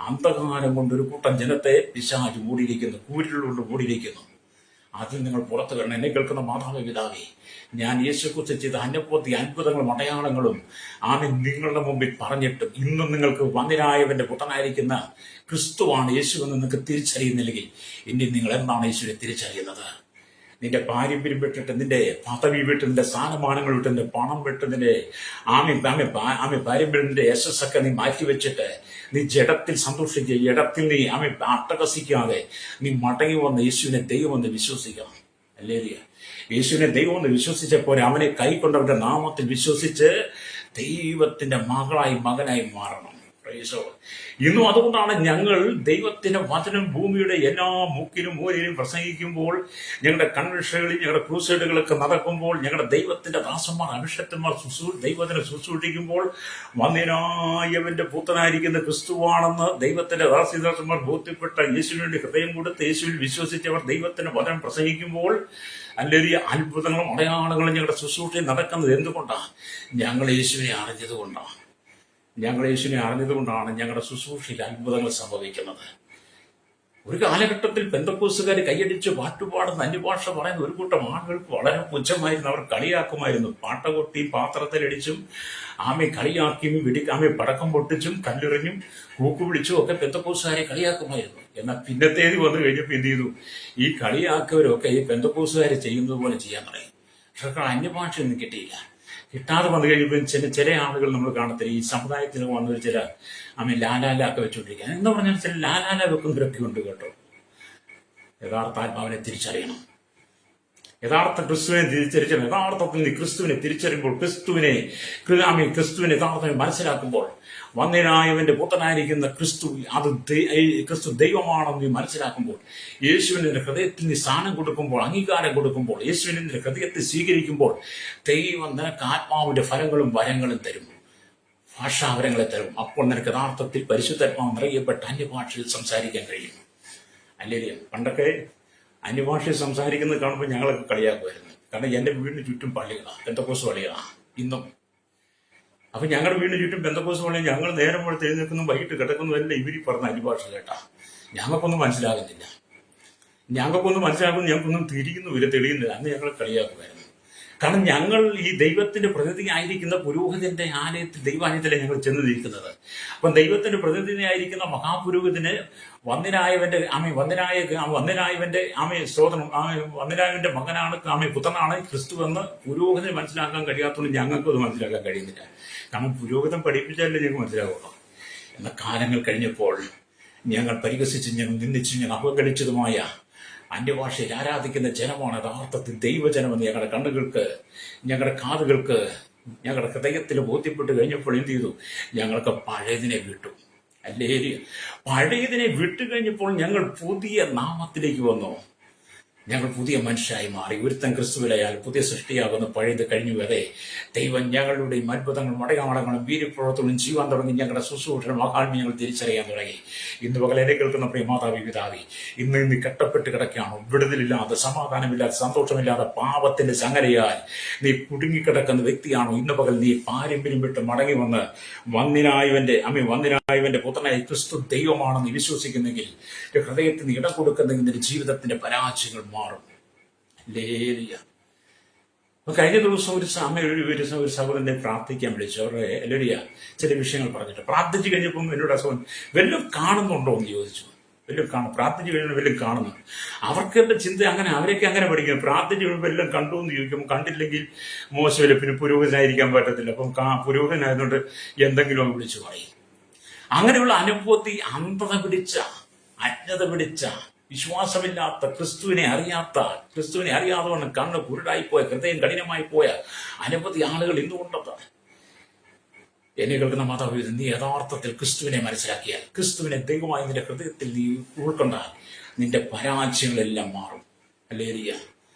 അന്ധകാരം കൊണ്ട് ഒരു കൂട്ടം ജനത്തെ പിശാച് മൂടിയിരിക്കുന്നു, കൂരിലുകൊണ്ട് മൂടിയിരിക്കുന്നു. അതിൽ നിങ്ങൾ പുറത്തു വരണം. എന്നെ കേൾക്കുന്ന മാതാവേ, പിതാവേ, ഞാൻ യേശുക്രിസ്തു ചെയ്ത അത്ഭുതങ്ങളും അടയാളങ്ങളും നിങ്ങളുടെ മുമ്പിൽ പറഞ്ഞിട്ടും ഇന്നും നിങ്ങൾക്ക് വന്ദിനായവന്റെ പുത്രനായിരിക്കുന്ന ക്രിസ്തുവാണ് യേശുവെന്ന് നിങ്ങൾക്ക് തിരിച്ചറിയുന്നില്ലെങ്കിൽ ഇനി നിങ്ങൾ എന്താണ് യേശുവിനെ തിരിച്ചറിയുന്നത്? നിന്റെ പാരമ്പര്യം വിട്ടിട്ട്, നിന്റെ പദവി വിട്ട്, നിന്റെ സ്ഥാനമാനങ്ങൾ വിട്ട്, നിന്റെ പണം വിട്ട്, നിന്റെ പാരമ്പര്യത്തിന്റെ യശസ്സൊക്കെ നീ മാറ്റിവെച്ചിട്ട് നീ ജഡത്തിൽ സന്തോഷിക്കുക, ജഡത്തിൽ നീ അട്ടഹസിക്കാതെ നീ മടങ്ങി വന്ന് യേശുവിനെ ദൈവമെന്ന് വിശ്വസിക്കണം. ഹല്ലേലൂയ. യേശുവിനെ ദൈവമെന്ന് വിശ്വസിച്ചപ്പോൾ അവനെ കൈക്കൊണ്ടവരുടെ നാമത്തിൽ വിശ്വസിച്ച് ദൈവത്തിന്റെ മകനായി മാറണം. ഇന്നും അതുകൊണ്ടാണ് ഞങ്ങൾ ദൈവത്തിന്റെ വചനം ഭൂമിയുടെ എല്ലാ മുക്കിലും മൂലയിലും പ്രസംഗിക്കുമ്പോൾ, ഞങ്ങളുടെ കൺവെൻഷനുകളിൽ, ഞങ്ങളുടെ ക്രൂസൈഡുകളൊക്കെ നടക്കുമ്പോൾ, ഞങ്ങളുടെ ദൈവത്തിന്റെ ദാസന്മാർ അഭിഷക്തന്മാർ ദൈവത്തിനെ ശുശ്രൂഷിക്കുമ്പോൾ വന്ദിനായവന്റെ പുത്രനായിരിക്കുന്ന ക്രിസ്തുവാണെന്ന് ദൈവത്തിന്റെ ദാസന്മാർ ബോധ്യപ്പെട്ട യേശുവിന് വേണ്ടി ഹൃദയം കൊടുത്ത് യേശുവിൽ വിശ്വസിച്ചവർ ദൈവത്തിന്റെ വചനം പ്രസംഗിക്കുമ്പോൾ അല്ലെങ്കിൽ അത്ഭുതങ്ങളും അടയാളങ്ങളും ഞങ്ങളുടെ ശുശ്രൂഷയിൽ നടക്കുന്നത് എന്തുകൊണ്ടാണ്? ഞങ്ങൾ യേശുവിനെ അറിഞ്ഞതുകൊണ്ടാണ്. ഞങ്ങളുടെ ശുശ്രൂഷയിൽ അത്ഭുതങ്ങൾ സംഭവിക്കുന്നത്. ഒരു കാലഘട്ടത്തിൽ പെന്തക്കോസ്തുകാർ കൈയടിച്ച് പാട്ടുപാടുന്ന, അന്യഭാഷ പറയുന്ന ഒരു കൂട്ടം ആളുകൾക്ക് വളരെ പുച്ഛമായിരുന്നു. അവർ കളിയാക്കുമായിരുന്നു. പാട്ടകൊട്ടിയും പാത്രത്തിലടിച്ചും കളിയാക്കിയും പടക്കം പൊട്ടിച്ചും കല്ലെറിഞ്ഞും കൂക്കുപിടിച്ചും ഒക്കെ പെന്തക്കോസ്തുകാരെ കളിയാക്കുമായിരുന്നു. എന്നാൽ പിന്നത്തേത് വന്നു കഴിഞ്ഞപ്പോൾ എന്ത് ചെയ്തു? ഈ കളിയാക്കിയവരൊക്കെ ഈ പെന്തക്കോസ്തുകാരെ ചെയ്യുന്നത് പോലെ ചെയ്യാൻ തുടങ്ങി. പക്ഷെ അന്യഭാഷയൊന്നും കിട്ടിയില്ല. കിട്ടാതെ വന്നു കഴിയുമ്പോൾ ചില ആളുകൾ നമ്മൾ കാണത്തില്ല, ഈ സമുദായത്തിൽ വന്നത് ചില ലാലാല ഒക്കെ വെച്ചുകൊണ്ടിരിക്കുക. എന്ന് പറഞ്ഞാൽ ചില ലാലാല വെക്കുന്നവരൊക്കെ ഉണ്ട് കേട്ടോ. യഥാർത്ഥ ആത്മാവിനെ തിരിച്ചറിയണം, യഥാർത്ഥ ക്രിസ്തുവിനെ തിരിച്ചറിയണം. യഥാർത്ഥത്തിൽ നീ ക്രിസ്തുവിനെ തിരിച്ചറിയുമ്പോൾ, ക്രിസ്തുവിനെ യഥാർത്ഥത്തിൽ മനസ്സിലാക്കുമ്പോൾ, വന്ദിനായവന്റെ പുത്രനായിരിക്കുന്ന ക്രിസ്തു ദൈവമാണെന്ന് നീ മനസ്സിലാക്കുമ്പോൾ, യേശുവിന്റെ ഹൃദയത്തിൽ നീ സ്ഥാനം കൊടുക്കുമ്പോൾ, അംഗീകാരം കൊടുക്കുമ്പോൾ, യേശുവിന്റെ ഹൃദയത്തിൽ സ്വീകരിക്കുമ്പോൾ, ദൈവം നിനക്ക് ആത്മാവിന്റെ ഫലങ്ങളും വരങ്ങളും തരും, ഭാഷാവരങ്ങളെ തരും. അപ്പോൾ നിനക്ക് യഥാർത്ഥത്തിൽ പരിശുദ്ധാത്മാവ് നിറയപ്പെട്ട് അന്യഭാഷയിൽ സംസാരിക്കാൻ കഴിയും. അല്ലെങ്കിൽ പണ്ടൊക്കെ അന്യഭാഷയിൽ സംസാരിക്കുന്നത് കാണുമ്പോൾ ഞങ്ങളൊക്കെ കളിയാക്കുമായിരുന്നു. കാരണം എന്റെ വീടിന് ചുറ്റും പള്ളികളാണ്, പെന്തക്കോസ്ത് പള്ളികളാണ് ഇന്നും. അപ്പൊ ഞങ്ങളുടെ വീടിന് ചുറ്റും പെന്തക്കോസ്ത് പള്ളികൾ, ഞങ്ങൾ നേരം പോലെ എഴുന്നേൽക്കുന്നു, വൈകിട്ട് കിടക്കുന്നതെല്ലാം ഇവരി പറഞ്ഞ അന്യഭാഷ കേട്ടാ. ഞങ്ങൾക്കൊന്നും മനസ്സിലാകുന്നില്ല, ഞങ്ങൾക്കൊന്നും തിരിയുന്നുമില്ല, തെളിയുന്നില്ല. അന്ന് ഞങ്ങൾ കളിയാക്കുമായിരുന്നു. കാരണം ഞങ്ങൾ ഈ ദൈവത്തിന്റെ പ്രതിനിധിയായിരിക്കുന്ന പുരോഹിതന്റെ ദൈവാലയത്തിലെ ഞങ്ങൾ ചെന്ന് നിൽക്കുന്നത്. അപ്പം ദൈവത്തിന്റെ പ്രതിനിധിയായിരിക്കുന്ന മഹാപുരോഹിതന് വന്ദിനായവന്റെ മകനാണ്, പുത്രനാണ് ക്രിസ്തു എന്ന് പുരോഹിതന് മനസ്സിലാക്കാൻ കഴിയാത്തതുകൊണ്ട് ഞങ്ങൾക്കും അത് മനസ്സിലാക്കാൻ കഴിയുന്നില്ല. കാരണം പുരോഹിതൻ പഠിപ്പിച്ചാലേ ഞങ്ങൾക്ക് മനസ്സിലാവുള്ളൂ. എന്ന കാലങ്ങൾ കഴിഞ്ഞപ്പോൾ ഞങ്ങൾ പരിഹസിച്ച്, ഞങ്ങൾ നിന്ദിച്ച്, ഞങ്ങൾ അവഗണിച്ചതുമായ അന്യഭാഷയിൽ ആരാധിക്കുന്ന ജനമാണ് യഥാർത്ഥത്തിൽ ദൈവജനമെന്ന് ഞങ്ങളുടെ കണ്ണുകൾക്ക്, ഞങ്ങളുടെ കാതുകൾക്ക്, ഞങ്ങളുടെ ഹൃദയത്തിൽ ബോധ്യപ്പെട്ട് കഴിഞ്ഞപ്പോൾ എന്ത് ചെയ്തു? ഞങ്ങൾക്ക് പഴയതിനെ വിട്ടു. അല്ലേ? പഴയതിനെ വിട്ടുകഴിഞ്ഞപ്പോൾ ഞങ്ങൾ പുതിയ നാമത്തിലേക്ക് വന്നു. ഞങ്ങൾ പുതിയ മനുഷ്യരായി മാറി. ഒരുത്തൻ ക്രിസ്തുവിലായാൽ പുതിയ സൃഷ്ടിയാകുന്നു, പഴയത് കഴിഞ്ഞു. അതെ, ദൈവം ഞങ്ങളുടെയും അത്ഭുതങ്ങളും അടയാളങ്ങളും വീര്യപ്രവർത്തനവും ചെയ്യുവാൻ തുടങ്ങി. ഞങ്ങളുടെ ശുശ്രൂഷയുടെ മഹാത്മ്യം ഞങ്ങൾ തിരിച്ചറിയാൻ തുടങ്ങി. ഇന്ന് പകൽ എന്നെ കേൾക്കുന്ന പ്രിയ മാതാവി, പിതാവി, ഇന്ന് കെട്ടപ്പെട്ട് കിടക്കുകയാണോ? വിടുതലില്ലാതെ, സമാധാനമില്ലാതെ, സന്തോഷമില്ലാതെ, പാപത്തിന്റെ ചങ്ങലയാൽ നീ കുടുങ്ങിക്കിടക്കുന്ന വ്യക്തിയാണോ? ഇന്ന് പകൽ നീ പാരമ്പര്യം വിട്ട് മടങ്ങി വന്ന് വന്നിനായവന്റെ പുത്രനായ ക്രിസ്തു ദൈവമാണെന്ന് വിശ്വസിക്കുന്നെങ്കിൽ, ഹൃദയത്തിന് ഇടം കൊടുക്കുന്നെങ്കിൽ നിന്റെ ജീവിതത്തിന്റെ പരാജയങ്ങൾ മാറും. ലേലിയ. കഴിഞ്ഞ ദിവസം ഒരു സഹോദരനെ പ്രാർത്ഥിക്കാൻ വിളിച്ചു. അവരുടെ ലേലിയ ചില വിഷയങ്ങൾ പറഞ്ഞിട്ട് പ്രാർത്ഥിച്ചു കഴിഞ്ഞപ്പം എന്നോട് അസുഖം വല്ലതും കാണുന്നുണ്ടോ എന്ന് ചോദിച്ചു. വല്ലതും പ്രാർത്ഥിച്ചു കഴിയുമ്പോൾ വല്ലതും കാണുന്നു. അവർക്ക് എന്റെ ചിന്ത അങ്ങനെ, അവരൊക്കെ അങ്ങനെ പഠിക്കും. പ്രാർത്ഥിച്ചു കഴിയുമ്പോൾ എല്ലാം കണ്ടു എന്ന് ചോദിക്കും. കണ്ടില്ലെങ്കിൽ മോശമില്ല, പിന്നെ പുരോഹിതനായിരിക്കാൻ പറ്റത്തില്ല. അപ്പം പുരോഹിതനായതുകൊണ്ട് എന്തെങ്കിലും വിളിച്ചു പറയും. അങ്ങനെയുള്ള അനുഭൂതി അന്ധത പിടിച്ച, അജ്ഞത പിടിച്ച, വിശ്വാസമില്ലാത്ത, ക്രിസ്തുവിനെ അറിയാതെ കൊണ്ട് കണ്ണ് കുരുടായിപ്പോയ, ഹൃദയം കഠിനമായി പോയ അനവധി ആളുകൾ ഇന്നുകൊണ്ടത്. എന്നെ കേൾക്കുന്ന മാതാവ്, നീ യഥാർത്ഥത്തിൽ ക്രിസ്തുവിനെ മനസ്സിലാക്കിയാൽ, ക്രിസ്തുവിനെ ദൈവമായി നിന്റെ ഹൃദയത്തിൽ നീ ഉൾക്കൊണ്ടാൽ നിന്റെ പരാജയങ്ങളെല്ലാം മാറും. ഹല്ലേലൂയ.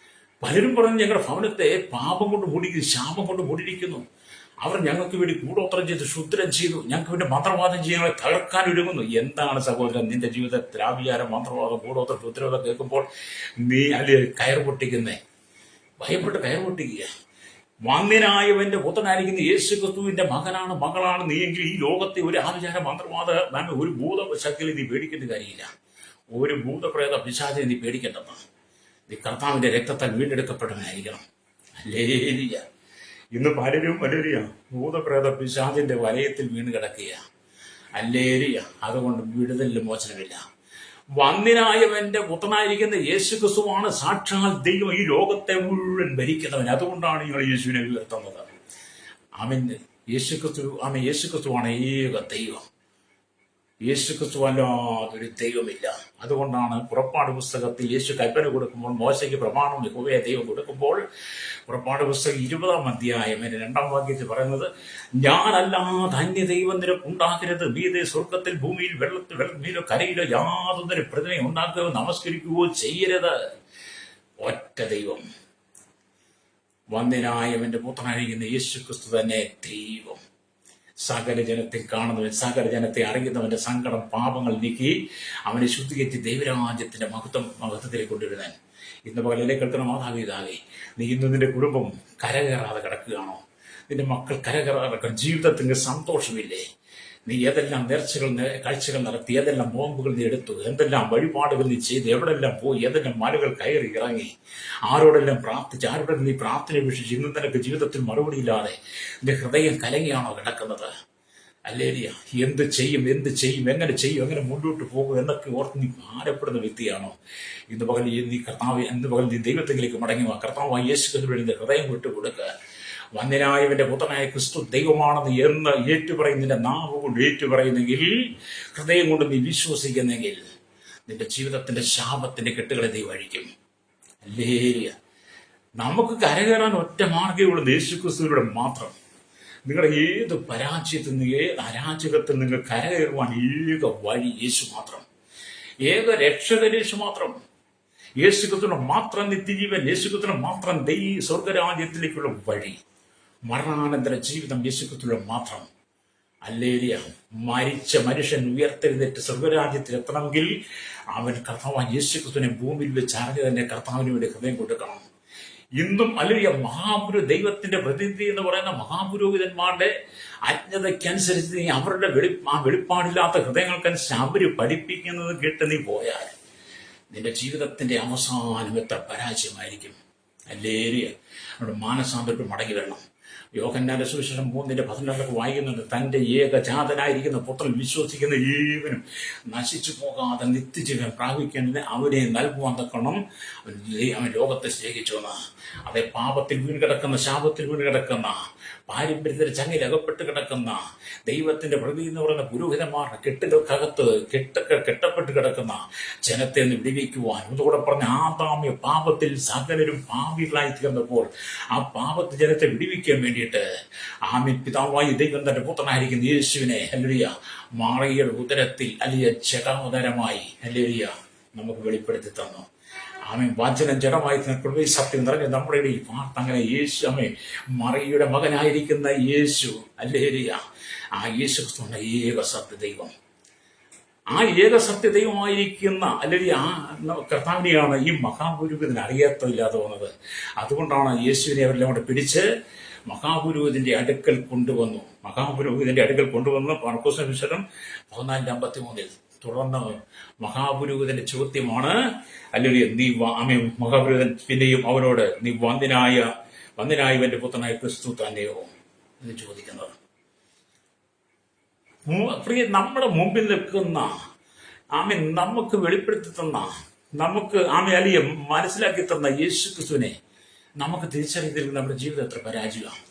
പലരും പറഞ്ഞു ഞങ്ങളുടെ ഭവനത്തെ പാപം കൊണ്ട് മൂടിയിരിക്കുന്നു, ശാപം കൊണ്ട് മൂടിയിരിക്കുന്നു. അവർ ഞങ്ങൾക്ക് വേണ്ടി കൂടോത്രം ചെയ്ത് ശുദ്രം ചെയ്തു, ഞങ്ങൾക്ക് വേണ്ടി മന്ത്രവാദം ചെയ്യുന്നവരെ തകർക്കാൻ ഒരുങ്ങുന്നു. എന്താണ് സഹോദരൻ നിന്റെ ജീവിതത്തിൽ ആവിചാരം, മന്ത്രവാദം, കൂടോത്രം, ശുദ്രത കേൾക്കുമ്പോൾ നീ അല്ലെ കയർ പൊട്ടിക്കുന്നേ? ഭയപ്പെട്ട് കയർ പൊട്ടിക്കുക. വന്യനായവന്റെ പുത്രനായിരിക്കുന്ന യേശു ക്രിസ്തുവിന്റെ മകളാണ് നീയെങ്കിൽ ഈ ലോകത്തെ ഒരു ആവിചാര, മന്ത്രവാദ, ഒരു ഭൂതശക്തിയിൽ നീ പേടിക്കേണ്ട കാര്യമില്ല. ഒരു ഭൂതപ്രേത പിശാചിനെ നീ പേടിക്കേണ്ടതാണ്. നീ കർത്താവിന്റെ രക്തത്താൽ വീണ്ടെടുക്കപ്പെട്ടവനായിരിക്കണം. ഹല്ലേലൂയ. ഇന്ന് പലരും ഭൂതപ്രേത പിശാചിന്റെ വലയത്തിൽ വീണ് കിടക്കുക. ഹല്ലേലൂയ. അതുകൊണ്ട് വിടുതലിന് മോചനമില്ല. വന്യനായവന്റെ പുത്രനായിരിക്കുന്ന യേശു ക്രിസ്തുവാണ് സാക്ഷാൽ ദൈവം, ഈ ലോകത്തെ മുഴുവൻ ഭരിക്കുന്നവൻ. അതുകൊണ്ടാണ് നിങ്ങൾ യേശുവിനെ ഉയർത്തുന്നത്. യേശു ക്രിസ്തുവാണ് ഏക ദൈവം. യേശു ക്രിസ്തു അല്ലാതൊരു ദൈവമില്ല. അതുകൊണ്ടാണ് പുറപ്പാട് പുസ്തകത്തിൽ യേശു കൽപ്പന കൊടുക്കുമ്പോൾ, മോശയ്ക്ക് പ്രമാണം യഹോവയെ ദൈവം കൊടുക്കുമ്പോൾ, പുറപ്പാട് പുസ്തകം 20-ാം അധ്യായം 2-ാം വാക്യത്തിൽ പറയുന്നത്, ഞാനല്ലാതെ അന്യ ദൈവം നിനക്കുണ്ടാകരുത്. മീതെ സ്വർഗത്തിൽ, ഭൂമിയിൽ, വെള്ളത്തിലോ കരയിലോ യാതൊരു പ്രതിമയെ ഉണ്ടാക്കുകയോ നമസ്കരിക്കുകയോ ചെയ്യരുത്. ഒറ്റ ദൈവം, വന്യനായവന്റെ പുത്രനായിരിക്കുന്ന യേശു ക്രിസ്തു തന്നെ ദൈവം. സകല ജനത്തെ കാണുന്നവൻ, സകല ജനത്തെ അറിയുന്നവന്റെ സങ്കടം, പാപങ്ങൾ നീക്കി അവനെ ശുദ്ധീകരിച്ച് ദൈവരാജ്യത്തിന്റെ മഹത്വത്തിലേക്ക് കൊണ്ടുവരുന്നവൻ. ഇന്ന് പകലിലെ കേൾക്കുന്ന മാതാപിതാവേ, നീ ഇന്ന് നിന്റെ കുടുംബം കരകയറാതെ കിടക്കുകയാണോ? നിന്റെ മക്കൾ കരകയറാതെ കിടക്കുക. ജീവിതത്തിന് സന്തോഷമില്ലേ? നീ ഏതെല്ലാം കാഴ്ചകൾ നടത്തി, ഏതെല്ലാം ബോംബുകൾ നീ എടുത്തു, എന്തെല്ലാം വഴിപാടുകൾ നീ ചെയ്ത്, എവിടെല്ലാം പോയി, ഏതെല്ലാം മലകൾ കയറി ഇറങ്ങി, ആരോടെല്ലാം പ്രാർത്ഥിച്ച്, ആരോടെല്ലാം നീ പ്രാർത്ഥന വീക്ഷിച്ച്, ഇന്ന് നിനക്ക് ജീവിതത്തിൽ മറുപടിയില്ലാതെ നിന്റെ ഹൃദയം കലങ്ങിയാണോ കിടക്കുന്നത്? ഹല്ലേലൂയ. എന്ത് ചെയ്യും, എങ്ങനെ ചെയ്യും, എങ്ങനെ മുന്നോട്ട് പോകും എന്നൊക്കെ ഓർത്ത് നീ ഭാരപ്പെടുന്ന വ്യക്തിയാണോ? ഇന്ന് പകൽ നീ ദൈവത്തിലേക്ക് മടങ്ങി വാ. കർത്താവായ യേശു ക്രിസ്തുവിന്റെ ഹൃദയം വിട്ടുകൊടുക്കുക. വന്യനായവന്റെ പുത്രനായ ക്രിസ്തു ദൈവമാണെന്ന് എന്ന് ഏറ്റുപറയും, നിന്റെ നാവ് കൊണ്ട് ഏറ്റുപറയുന്നെങ്കിൽ, ഹൃദയം കൊണ്ട് നീ വിശ്വസിക്കുന്നെങ്കിൽ, നിന്റെ ജീവിതത്തിന്റെ ശാപത്തിന്റെ കെട്ടുകളെ നീ വഴിക്കും. ഹല്ലേലൂയ. നമുക്ക് കരകയറാൻ ഒറ്റ മാർഗ്ഗമേ ഉള്ളൂ, യേശു ക്രിസ്തുവിലൂടെ മാത്രം. നിങ്ങളുടെ ഏത് പരാജയത്തിൽ നിന്ന്, ഏത് അരാജകത്തിൽ നിങ്ങൾ കരകയറുവാൻ ഏക വഴി യേശു മാത്രം. ഏക രക്ഷകൻ യേശു മാത്രം. യേശു ക്രിസ്തുവിന്റെ മാത്രം നിത്യജീവൻ, യേശു ക്രിസ്തുവിന്റെ മാത്രം സ്വർഗരാജ്യത്തിലേക്കുള്ള വഴി, മരണാനന്തര ജീവിതം യേശു ക്രിസ്തുവിന്റെ മാത്രം. ഹല്ലേലൂയ. മരിച്ച മനുഷ്യൻ ഉയർത്തെഴുന്നേറ്റ് സ്വർഗരാജ്യത്തിൽ എത്തണമെങ്കിൽ അവൻ കർത്താവായ യേശു ക്രിസ്തുവിനെ ഭൂമിയിൽ വെച്ച് അറിഞ്ഞ് തന്നെ കർത്താവിന് വേണ്ടി ഹൃദയം കൊടുക്കണം. ഇന്നും അല്ലെങ്കിൽ ദൈവത്തിന്റെ പ്രതിനിധി എന്ന് പറയുന്ന മഹാപുരോഹിതന്മാരുടെ അജ്ഞതയ്ക്കനുസരിച്ച് അവരുടെ വെളിപ്പാടില്ലാത്ത ഹൃദയങ്ങൾക്കനുസരിച്ച് അവര് പഠിപ്പിക്കുന്നത് കേട്ട് നീ പോയാൽ നിന്റെ ജീവിതത്തിന്റെ അവസാനം എത്ര പരാജയമായിരിക്കും. ഹല്ലേലൂയ. നമ്മുടെ മാനസാന്തരത്തിൽ മടങ്ങി വരണം. യോഹന്നാന്റെ സുവിശേഷം 3:12 വായിക്കുന്നുണ്ട്, തന്റെ ഏകജാതനായിരിക്കുന്ന പുത്രൻ വിശ്വസിക്കുന്ന ഏവനും നശിച്ചു പോകാതെ നിത്യജീവൻ പ്രാപിക്കേണ്ടത് അവനെ നൽകുവാൻ തക്കണം അവൻ ലോകത്തെ സ്നേഹിച്ചു. അതെ, പാപത്തിൽ വീണ് കിടക്കുന്ന, ശാപത്തിൽ വീണ് കിടക്കുന്ന, പാരമ്പര്യത്തിന്റെ ചങ്ങയിൽ അകപ്പെട്ട് കിടക്കുന്ന ദൈവത്തിന്റെ പ്രതി എന്ന് പറയുന്ന പുരോഹിതന്മാരുടെ കെട്ടുകൾക്കകത്ത് കെട്ടപ്പെട്ട് കിടക്കുന്ന ജനത്തെ ഒന്ന് വിടിവിക്കുവാൻ, അതോടെ പറഞ്ഞ ആദാമ്യ പാപത്തിൽ സകലരും പാപികളായി തീർന്നപ്പോൾ ആ പാപത്തിൽ ജനത്തെ വിടിവിക്കാൻ വേണ്ടിയിട്ട് ആമീൻ പിതാവായി ദൈവം തന്റെ പുത്രനായിരിക്കുന്ന യേശുവിനെ ഹല്ലേലൂയ മാറിയുടെ ഉദരത്തിൽ അല്ലിയ ജഡോദരമായി ഹല്ലേലൂയ നമുക്ക് വെളിപ്പെടുത്തി തന്നു. ആമേൻ. വചനം ജഡമായി കൃപ സത്യം നിറഞ്ഞ നമ്മുടെ ഇടയിൽ അങ്ങനെ യേശു ആമേൻ മറിയുടെ മകനായിരിക്കുന്ന യേശു ഹല്ലേലൂയ ആ യേശു ക്രിസ്തുവിന്റെ ഏക സത്യ ദൈവം, ആ ഏക സത്യ ദൈവമായിരിക്കുന്ന അല്ലെങ്കിൽ ആ കർത്താവിനെയാണ് ഈ മഹാപുരോഹിതന് അറിയാത്തതില്ലാതെ വന്നത്. അതുകൊണ്ടാണ് യേശുവിനെ അവരെല്ലാം കൂടെ പിടിച്ച് മഹാപുരോഹിതന്റെ അടുക്കൽ കൊണ്ടുവന്നു. മഹാപുരോഹിതന്റെ അടുക്കൽ കൊണ്ടുവന്ന് മാർക്കോസ് സുവിശേഷം 14:53 തുടർന്ന് മഹാപുരോഹിതന്റെ ചോദ്യമാണ് അല്ലെങ്കിൽ നീ മഹാപുരോഹിതൻ പിന്നെയും അവനോട് നീ വന്ദനായവന്റെ പുത്രനായ ക്രിസ്തു തന്നെയോ എന്ന് ചോദിക്കുന്നത്. പ്രിയ നമ്മുടെ മുമ്പിൽ നിൽക്കുന്ന നമുക്ക് വെളിപ്പെടുത്തി തന്ന നമുക്ക് അല്ലെങ്കിൽ മനസ്സിലാക്കി തന്ന യേശു ക്രിസ്തുവിനെ നമുക്ക് തിരിച്ചറിയത്തിൽ നമ്മുടെ ജീവിതം എത്ര പരാജയമാണ്.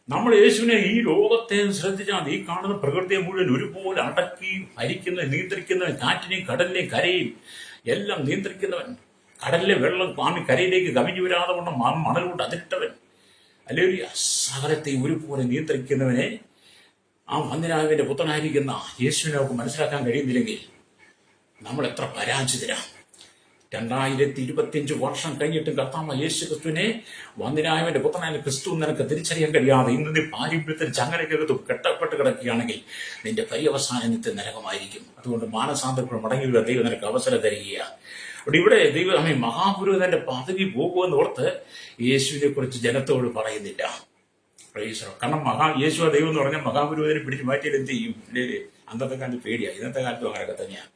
നമ്മൾ യേശുവിനെ ഈ ലോകത്തെ ശ്രദ്ധിച്ചാൽ ഈ കാണുന്ന പ്രകൃതിയെ മുഴുവൻ ഒരുപോലെ അടക്കി ഭരിക്കുന്ന നിയന്ത്രിക്കുന്നവൻ, കാറ്റിനെയും കടലിനെയും കരയും എല്ലാം നിയന്ത്രിക്കുന്നവൻ, കടലിലെ വെള്ളം കരയിലേക്ക് കവിഞ്ഞു വരാതെ കൊണ്ട് മണൽ കൊണ്ട് അതിരിട്ടവൻ, അല്ലെങ്കിൽ സകലത്തെ ഒരുപോലെ നിയന്ത്രിക്കുന്നവനെ ആ വന്ദനായവന്റെ പുത്രനായിരിക്കുന്ന യേശുവിനെ നമുക്ക് മനസ്സിലാക്കാൻ കഴിയുന്നില്ലെങ്കിൽ നമ്മൾ എത്ര പരാജിതരാണ്. 2025 വർഷം കഴിഞ്ഞിട്ടും കർത്താവ് യേശു ക്രിസ്തുവിനെ വന്ദനായവന്റെ പുത്രനായ ക്രിസ്തു നിനക്ക് തിരിച്ചറിയാൻ കഴിയാതെ ഇന്ന് നീ പാരമ്പര്യത്തിൽ ചങ്ങലക്കകത്ത് കെട്ടപ്പെട്ട് കിടക്കുകയാണെങ്കിൽ നിന്റെ പര്യവസാന നിത്യ നരകമായിരിക്കും. അതുകൊണ്ട് മാനസാന്തരത്തിൽ മടങ്ങി ദൈവം നിനക്ക് അവസരം തരികയാണ്. അവിടെ ഇവിടെ ദൈവം മഹാപുരോഹിതന്റെ പദവി പോകുമെന്ന് ഓർത്ത് യേശുവിനെ കുറിച്ച് ജനത്തോട് പറയുന്നില്ല. കാരണം യേശു ദൈവം എന്ന് പറഞ്ഞാൽ മഹാപുരോഹിതനെ പിടിച്ച് മാറ്റിയാൽ എന്ത് ചെയ്യും? അന്നത്തെ കാലത്ത് പേടിയാണ്, ഇന്നത്തെ കാലത്തും അങ്ങനെയൊക്കെ തന്നെയാണ്.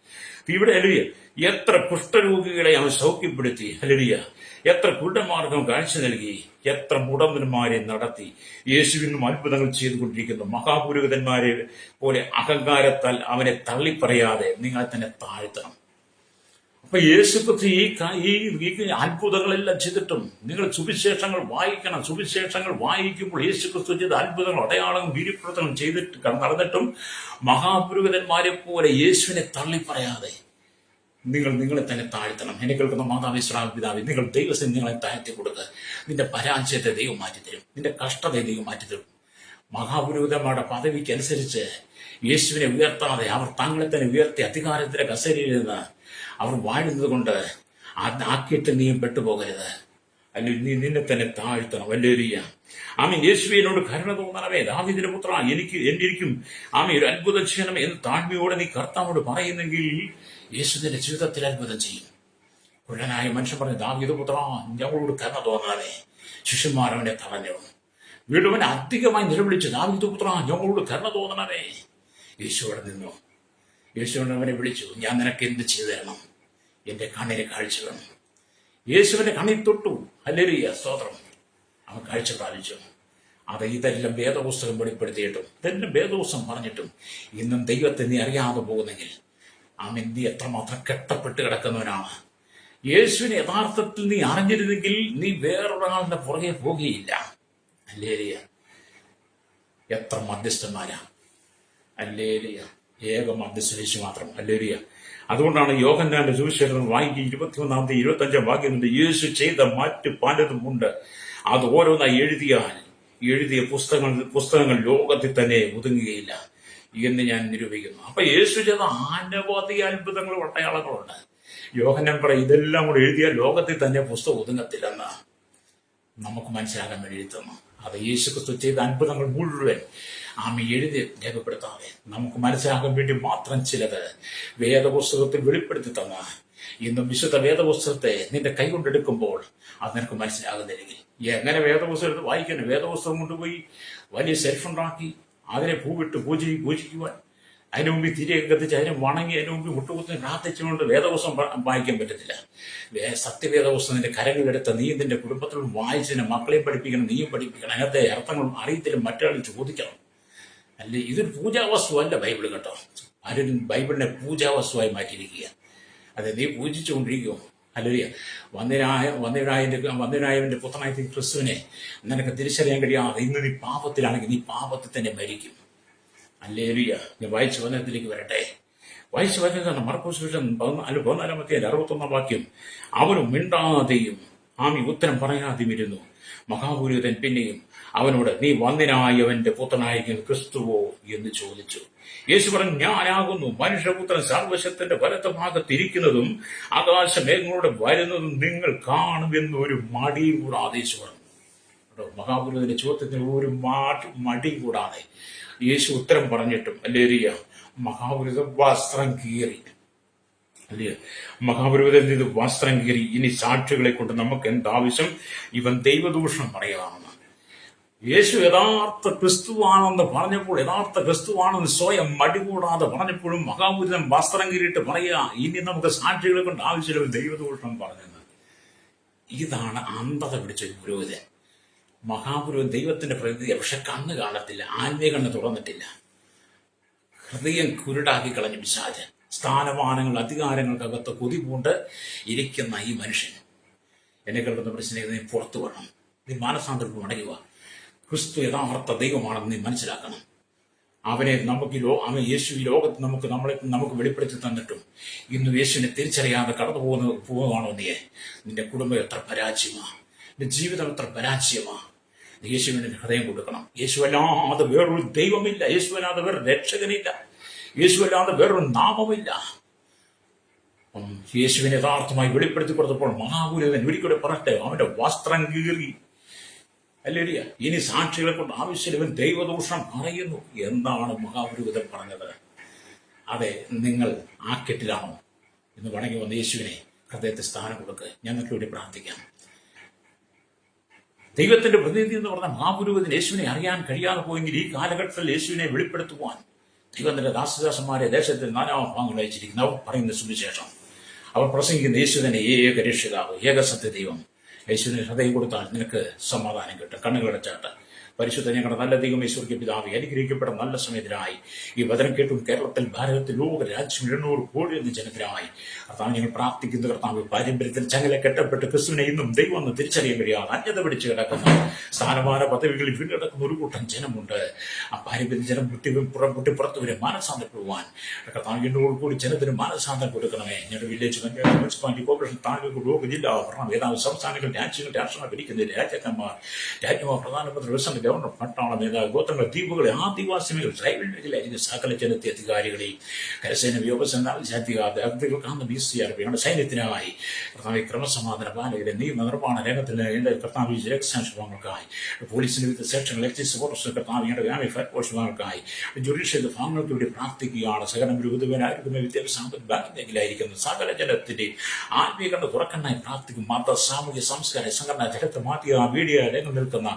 ഇവിടെ ഹല്ലേലൂയ എത്ര കുഷ്ഠരോഗികളെ അവൻ സൗഖ്യപ്പെടുത്തി, ഹല്ലേലൂയ എത്ര കുരുടന്മാർക്കും കാഴ്ച നൽകി, എത്ര മുടന്തന്മാരെ നടത്തി, യേശുവിനും അത്ഭുതങ്ങൾ ചെയ്തുകൊണ്ടിരിക്കുന്നു. മഹാപുരോഹിതന്മാരെ പോലെ അഹങ്കാരത്താൽ അവനെ തള്ളിപ്പറയാതെ നിങ്ങളെ തന്നെ താഴ്ത്തണം. അപ്പൊ യേശുക്രിസ്തു ഈ അത്ഭുതങ്ങളെല്ലാം ചെയ്തിട്ടും നിങ്ങൾ സുവിശേഷങ്ങൾ വായിക്കണം. സുവിശേഷങ്ങൾ വായിക്കുമ്പോൾ യേശുക്രിസ്തു ചെയ്ത അത്ഭുതങ്ങൾ അടയാളവും വീര്യപ്രവർത്തനം ചെയ്തിട്ട് നടന്നിട്ടും മഹാപുരോഹിതന്മാരെ പോലെ യേശുവിനെ തള്ളിപ്പറയാതെ നിങ്ങളെ തന്നെ താഴ്ത്തണം. എന്നെ കേൾക്കുന്ന മാതാവേ, പിതാവേ, നിങ്ങൾ ദൈവത്തിന് നിങ്ങളെ താഴ്ത്തി കൊടുക്കുക. നിന്റെ പരാജയത്തെ ദൈവം മാറ്റിത്തരും, നിന്റെ കഷ്ടതയെ ദൈവം മാറ്റിത്തരും. മഹാപുരോഹിതന്മാരുടെ പദവിക്ക് അനുസരിച്ച് യേശുവിനെ ഉയർത്താതെ അവർ തങ്ങളെ തന്നെ ഉയർത്തി അധികാരത്തിന്റെ കസേരയിൽ നിന്ന് അവർ വാഴുന്നത് കൊണ്ട് ആക്കിയിട്ട് നീയും പെട്ടുപോകരുത്. അല്ലെങ്കിൽ നീ നിന്നെ തന്നെ താഴ്ത്തണം. ഹല്ലേലൂയ. ആമീൻ. യേശുവിനോട് കരുണ തോന്നണമേ, ദാവീദിന്റെ പുത്ര എനിക്കും ആമീൻ ഒരു അത്ഭുതം ചെയ്യണം എന്ന് താഴ്മയോടെ നീ കർത്താവോട് പറയുന്നെങ്കിൽ യേശു നിന്റെ ജീവിതത്തിൽ അത്ഭുതം ചെയ്യും. കുഴനായ മനുഷ്യൻ പറഞ്ഞു, ദാവീദ് പുത്ര ഞങ്ങളോട് കരുണ തോന്നണമേ. ശിഷ്യന്മാർ അവനെ തടഞ്ഞു. വീണ്ടും അവനെ അധികമായി നിലവിളിച്ചു, ദാവീദ് പുത്ര ഞങ്ങളോട് കരുണ തോന്നണമേ. യേശു അവിടെ നിന്നു. യേശുവിനെ അവനെ വിളിച്ചു, ഞാൻ നിനക്ക് എന്ത് ചെയ്തു തരണം? എന്റെ കണ്ണിനെ കാഴ്ച വേണം. യേശുവിന്റെ കണ്ണിൽ തൊട്ടു. ഹല്ലേലൂയ, സ്തോത്രം. അവൻ കാഴ്ച പ്രാപിച്ചു. ഇതെല്ലാം വേദപുസ്തകം വെളിപ്പെടുത്തിയിട്ടും ഇതെല്ലാം വേദപുസ്തകം പറഞ്ഞിട്ടും ഇന്നും ദൈവത്തെ നീ അറിയാതെ പോകുന്നെങ്കിൽ നീ എത്രമാത്രം കെട്ടപ്പെട്ട് കിടക്കുന്നവനാണ്. യേശുവിനെ യഥാർത്ഥത്തിൽ നീ അറിഞ്ഞിരുന്നെങ്കിൽ നീ വേറൊരാളുടെ പുറകെ പോകുകയില്ല. ഹല്ലേലൂയ. എത്ര മധ്യസ്ഥന്മാരാ! ഹല്ലേലൂയ. ഏക മധ്യസ്ഥ മാത്രം. ഹല്ലേലൂയ. അതുകൊണ്ടാണ് യോഹന്നാന്റെ സുവിശേഷം വായിക്കുക 21-ാമത്തെ 25-ാം വാക്യമുണ്ട്, യേശു ചെയ്ത മറ്റ് പലതും ഉണ്ട്, അത് ഓരോന്നായി എഴുതിയ പുസ്തകങ്ങൾ ലോകത്തിൽ തന്നെ ഒതുങ്ങുകയില്ല എന്ന് ഞാൻ നിരൂപിക്കുന്നു. അപ്പൊ യേശു ചെയ്ത അനവധി അത്ഭുതങ്ങളും അടയാളങ്ങളുണ്ട്. യോഹന്നാൻ പറയും ഇതെല്ലാം കൂടെ എഴുതിയ ലോകത്തിൽ തന്നെ പുസ്തകം ഒതുങ്ങത്തില്ലെന്ന് നമുക്ക് മനസ്സിലാക്കാൻ വേണ്ടി എഴുതുന്നു. അത് യേശു ക്രിസ്തു ചെയ്ത അത്ഭുതങ്ങൾ മുഴുവൻ എഴുതി രേഖപ്പെടുത്താതെ നമുക്ക് മനസ്സിലാക്കാൻ വേണ്ടി മാത്രം ചിലത് വേദപുസ്തകത്തിൽ വെളിപ്പെടുത്തി തന്ന ഇന്നും വിശുദ്ധ വേദപുസ്തകത്തെ നിന്റെ കൈകൊണ്ടെടുക്കുമ്പോൾ അത് നിനക്ക് മനസ്സിലാകുന്നില്ലെങ്കിൽ എങ്ങനെ വേദപുസ്തകം വായിക്കണം? വേദപുസ്തകം കൊണ്ടുപോയി വലിയ സെൽഫുണ്ടാക്കി അതിനെ പൂവിട്ട് പൂജിക്കുവാൻ, അതിനു മുമ്പിൽ തിരികെ കത്തിച്ച് അതിനെ വണങ്ങി അതിനു മുമ്പിൽ മുട്ടുകുത്തി പ്രാർത്ഥിച്ചുകൊണ്ട് വേദപുസ്തകം വായിക്കാൻ പറ്റത്തില്ല. സത്യവേദപുസ്തകം നിന്റെ കരങ്ങളെടുത്ത നീ നിന്റെ കുടുംബത്തിലും വായിച്ചതിനെ മക്കളെയും പഠിപ്പിക്കണം, നീയും പഠിപ്പിക്കണം. അതിനകത്തെ അർത്ഥങ്ങളും അറിയത്തിലും മറ്റൊരാൾ ചോദിക്കണം. അല്ലെ, ഇതൊരു പൂജാവസ്തു അല്ല ബൈബിൾ കേട്ടോ. ആരും ബൈബിളിനെ പൂജാവസ്തുവായി മാറ്റിയിരിക്കുക. അതെ, നീ പൂജിച്ചുകൊണ്ടിരിക്കുമോ? ഹല്ലേലൂയ. വന്ദനായവന്റെ പുത്രനായ ക്രിസ്തുവിനെ നിനക്ക് തിരിച്ചറിയാൻ കഴിയാതെ ഇന്ന് നീ പാപത്തിലാണെങ്കിൽ നീ പാപത്തിൽ തന്നെ മരിക്കും. ഹല്ലേലൂയ. ഞാൻ വായിച്ച വചനത്തിലേക്ക് വരട്ടെ. വായിച്ച വചനം മർക്കോസ് സുവിശേഷം 14 വാക്യം. അവനും മിണ്ടാതെയും ആമി ഉത്തരം പറയാതെയും ഇരുന്നു. മഹാപുരോഹിതൻ പിന്നെയും അവനോട്, നീ വന്ദനായവന്റെ പുത്രനായിരിക്കും ക്രിസ്തുവോ എന്ന് ചോദിച്ചു. യേശു പറഞ്ഞു, ഞാനാകുന്നു. മനുഷ്യപുത്രൻ സർവശക്തന്റെ വലത്ത ഭാഗത്തിരിക്കുന്നതും ആകാശമേഘങ്ങളോടെ വരുന്നതും നിങ്ങൾ കാണുമെന്നൊരു മടിയും കൂടാതെ യേശു പറഞ്ഞു. മഹാപുരോഹിതന്റെ ചോദ്യത്തിന് ഒരു മടിയും കൂടാതെ യേശു ഉത്തരം പറഞ്ഞിട്ടും ഹല്ലേലൂയ, മഹാപുരോഹിതൻ വസ്ത്രം കീറി. അല്ലേ, മഹാപുരോഹിതൻ ഇത് വസ്ത്രം കീറി. ഇനി സാക്ഷികളെ കൊണ്ട് നമുക്ക് എന്താവശ്യം? ഇവൻ ദൈവദൂഷണം പറയാമെന്ന്. യേശു യഥാർത്ഥ ക്രിസ്തുവാണെന്ന് പറഞ്ഞപ്പോൾ, യഥാർത്ഥ ക്രിസ്തുവാണെന്ന് സ്വയം മടികൂടാതെ പറഞ്ഞപ്പോഴും മഹാപുരോഹിതൻ വസ്ത്രം കീറിയിട്ട് പറയുക, ഇനി നമുക്ക് സാക്ഷികളെ കൊണ്ട് ആവശ്യമില്ല, ദൈവദൂഷണം പറഞ്ഞത്. ഇതാണ് അന്ധത പിടിച്ച ഒരു പുരോഹിതൻ. മഹാപുരോഹിതൻ ദൈവത്തിന്റെ പ്രതിനിധി, പക്ഷെ കണ്ണ് കാണത്തില്ല, ആത്മീയ കണ്ണ് തുറന്നിട്ടില്ല. ഹൃദയം കുരുടാക്കി കളഞ്ഞു പിശാചൻ. സ്ഥാനമാനങ്ങൾ അധികാരങ്ങൾക്കകത്ത് കൊതിപൂണ്ട് ഇരിക്കുന്ന ഈ മനുഷ്യൻ എന്നെ കേൾക്കുന്ന പ്രശ്നം, നീ പുറത്തു വരണം, നീ മാനസാന്തരത്തിൽ മടങ്ങുക. ക്രിസ്തു യഥാർത്ഥ ദൈവമാണെന്ന് നീ മനസ്സിലാക്കണം. അവൻ യേശു ഈ ലോകത്ത് നമുക്ക് വെളിപ്പെടുത്തി തന്നിട്ടും ഇന്ന് യേശുവിനെ തിരിച്ചറിയാതെ കടന്നു പോവുകയാണോ നീ? നിന്റെ കുടുംബം എത്ര പരാജയമാ, നിന്റെ ജീവിതം എത്ര പരാജയമാ. യേശുവിന് ഹൃദയം കൊടുക്കണം. യേശുവല്ലാതെ വേറൊരു ദൈവമില്ല, യേശുവല്ലാതെ വേറൊരു രക്ഷകനില്ല, യേശുവല്ലാതെ വേറൊരു നാമമില്ല. യേശുവിനെ യഥാർത്ഥമായി വെളിപ്പെടുത്തി കൊടുത്തപ്പോൾ മഹാപുരോഹിതൻ ഒരിക്കലും പറയട്ടെ, അവന്റെ വസ്ത്രം കീറി. ഹല്ലേലൂയ. ഇനി സാക്ഷികളെ കൊണ്ട് ആവശ്യമില്ല, ഇവൻ ദൈവദൂഷണം പറയുന്നു. എന്താണ് മഹാപുരോഹിതൻ പറഞ്ഞത്? അതെ, നിങ്ങൾ ആ കെട്ടിലാണോ? ഇന്ന് വണങ്ങി വന്ന യേശുവിനെ ഹൃദയത്തിൽ സ്ഥാനം കൊടുക്കുക. ഞങ്ങൾക്ക് വേണ്ടി പ്രാർത്ഥിക്കാം. ദൈവത്തിന്റെ പ്രതിനിധി എന്ന് പറഞ്ഞ മഹാപുരോഹിതൻ യേശുവിനെ അറിയാൻ കഴിയാതെ പോയെങ്കിൽ ഈ കാലഘട്ടത്തിൽ യേശുവിനെ വെളിപ്പെടുത്തുവാൻ ദൈവത്തിന്റെ ദാസദാസന്മാരെ ദേശത്തിൽ നാനാഭാഗങ്ങൾ അയച്ചിരിക്കുന്നു. അവർ പറയുന്ന സുവിശേഷം, അവർ പ്രസംഗിക്കുന്ന യേശു തന്നെ ഏക രക്ഷിതാവ്, ഏക സത്യ ദൈവം. യേശുവിന് ഹൃദയം കൊടുത്താൽ നിനക്ക് സമാധാനം കിട്ടും. കണ്ണുകളടച്ചാട്ട്. പരിശുദ്ധ ഞങ്ങളുടെ നല്ല ദൈവമേ, സ്വർഗ്ഗ പിതാവേ, അനുഗ്രഹിക്കപ്പെട്ട നല്ല സമയത്തിനായി ഈ വചനം കേട്ടും കേരളത്തിൽ, ഭാരതത്തിൽ, ലോക രാജ്യം 200 കോടി എന്ന ജനത്തിനായി കർത്താവ് ഞങ്ങൾ പ്രാർത്ഥിക്കുന്ന കർത്താവ്, പാരമ്പര്യത്തിൽ ചങ്ങല കെട്ടപ്പെട്ട് ക്രിസ്തുവിനെ ഇന്നും ദൈവം എന്ന് തിരിച്ചറിയാൻ കഴിയാതെ അന്യത പിടിച്ച് കിടക്കുന്ന സ്ഥാനമാന പദവികളിൽ വീണ്ടെടുക്കുന്ന ഒരു കൂട്ടം ജനമുണ്ട്. ആ പാരമ്പര്യ ജനം പൊട്ടി പുറത്തു വരെ മാനസാന്തരപ്പെടുവാൻ കർത്താവ് 200 കോടി ജനത്തിന് മാനസാന്തരം കൊടുക്കണമേ. ഞങ്ങളുടെ village, panchayat, municipality, corporation, taluk, block, ജില്ലാ ഭരണം, ഏതാണ്ട് സംസ്ഥാനങ്ങൾ, രാഷ്ട്രങ്ങൾ ഭരിക്കുന്ന രാജാക്കന്മാർ, രാജ്യമാർ, പ്രധാനമന്ത്രി, ഗവർണർ, പട്ടാള നേതാവ്, ഗോത്രങ്ങൾ, ദ്വീപുകളെ, ആദിവാസികൾ, ട്രൈബൽ മേഖലയിലെ സകല ജനത്തെ അധികാരികളെയും, കരസേന, വ്യോമസേന, ഞങ്ങളുടെ സൈന്യത്തിനായി കർത്താവ്, ക്രമസമാധാന പാലകരെ, നിയമ നിർമ്മാണ രംഗത്തിന് കർത്താവ്, രക്ഷാശുഭങ്ങൾക്കായി, പോലീസിന്റെ വിവിധ സെക്ഷനുകൾ, എക്സൈസ് ഫോഴ്സ്, കർത്താവ്, ഞങ്ങളുടെ വ്യാമി ഫയർഫോഴ്സ് വിഭാഗങ്ങൾക്കായി, ജുഡീഷ്യൽ ഭാഗങ്ങൾക്ക് വേണ്ടി പ്രാർത്ഥിക്കുകയാണ്. സകല ഗുരുവിധവനായിരിക്കുന്ന വിദ്യാഭ്യാസ ബാങ്ക് മേഖലയായിരിക്കുന്ന സകല ജനത്തിന്റെ ആത്മീയകണ്ഠ തുറക്കണ്ണായി പ്രാർത്ഥിക്കും. മത, സാമൂഹ്യ, സാംസ്കാര സംഘടന, ജലത്ത് മാറ്റിയ മീഡിയ രംഗം നിൽക്കുന്ന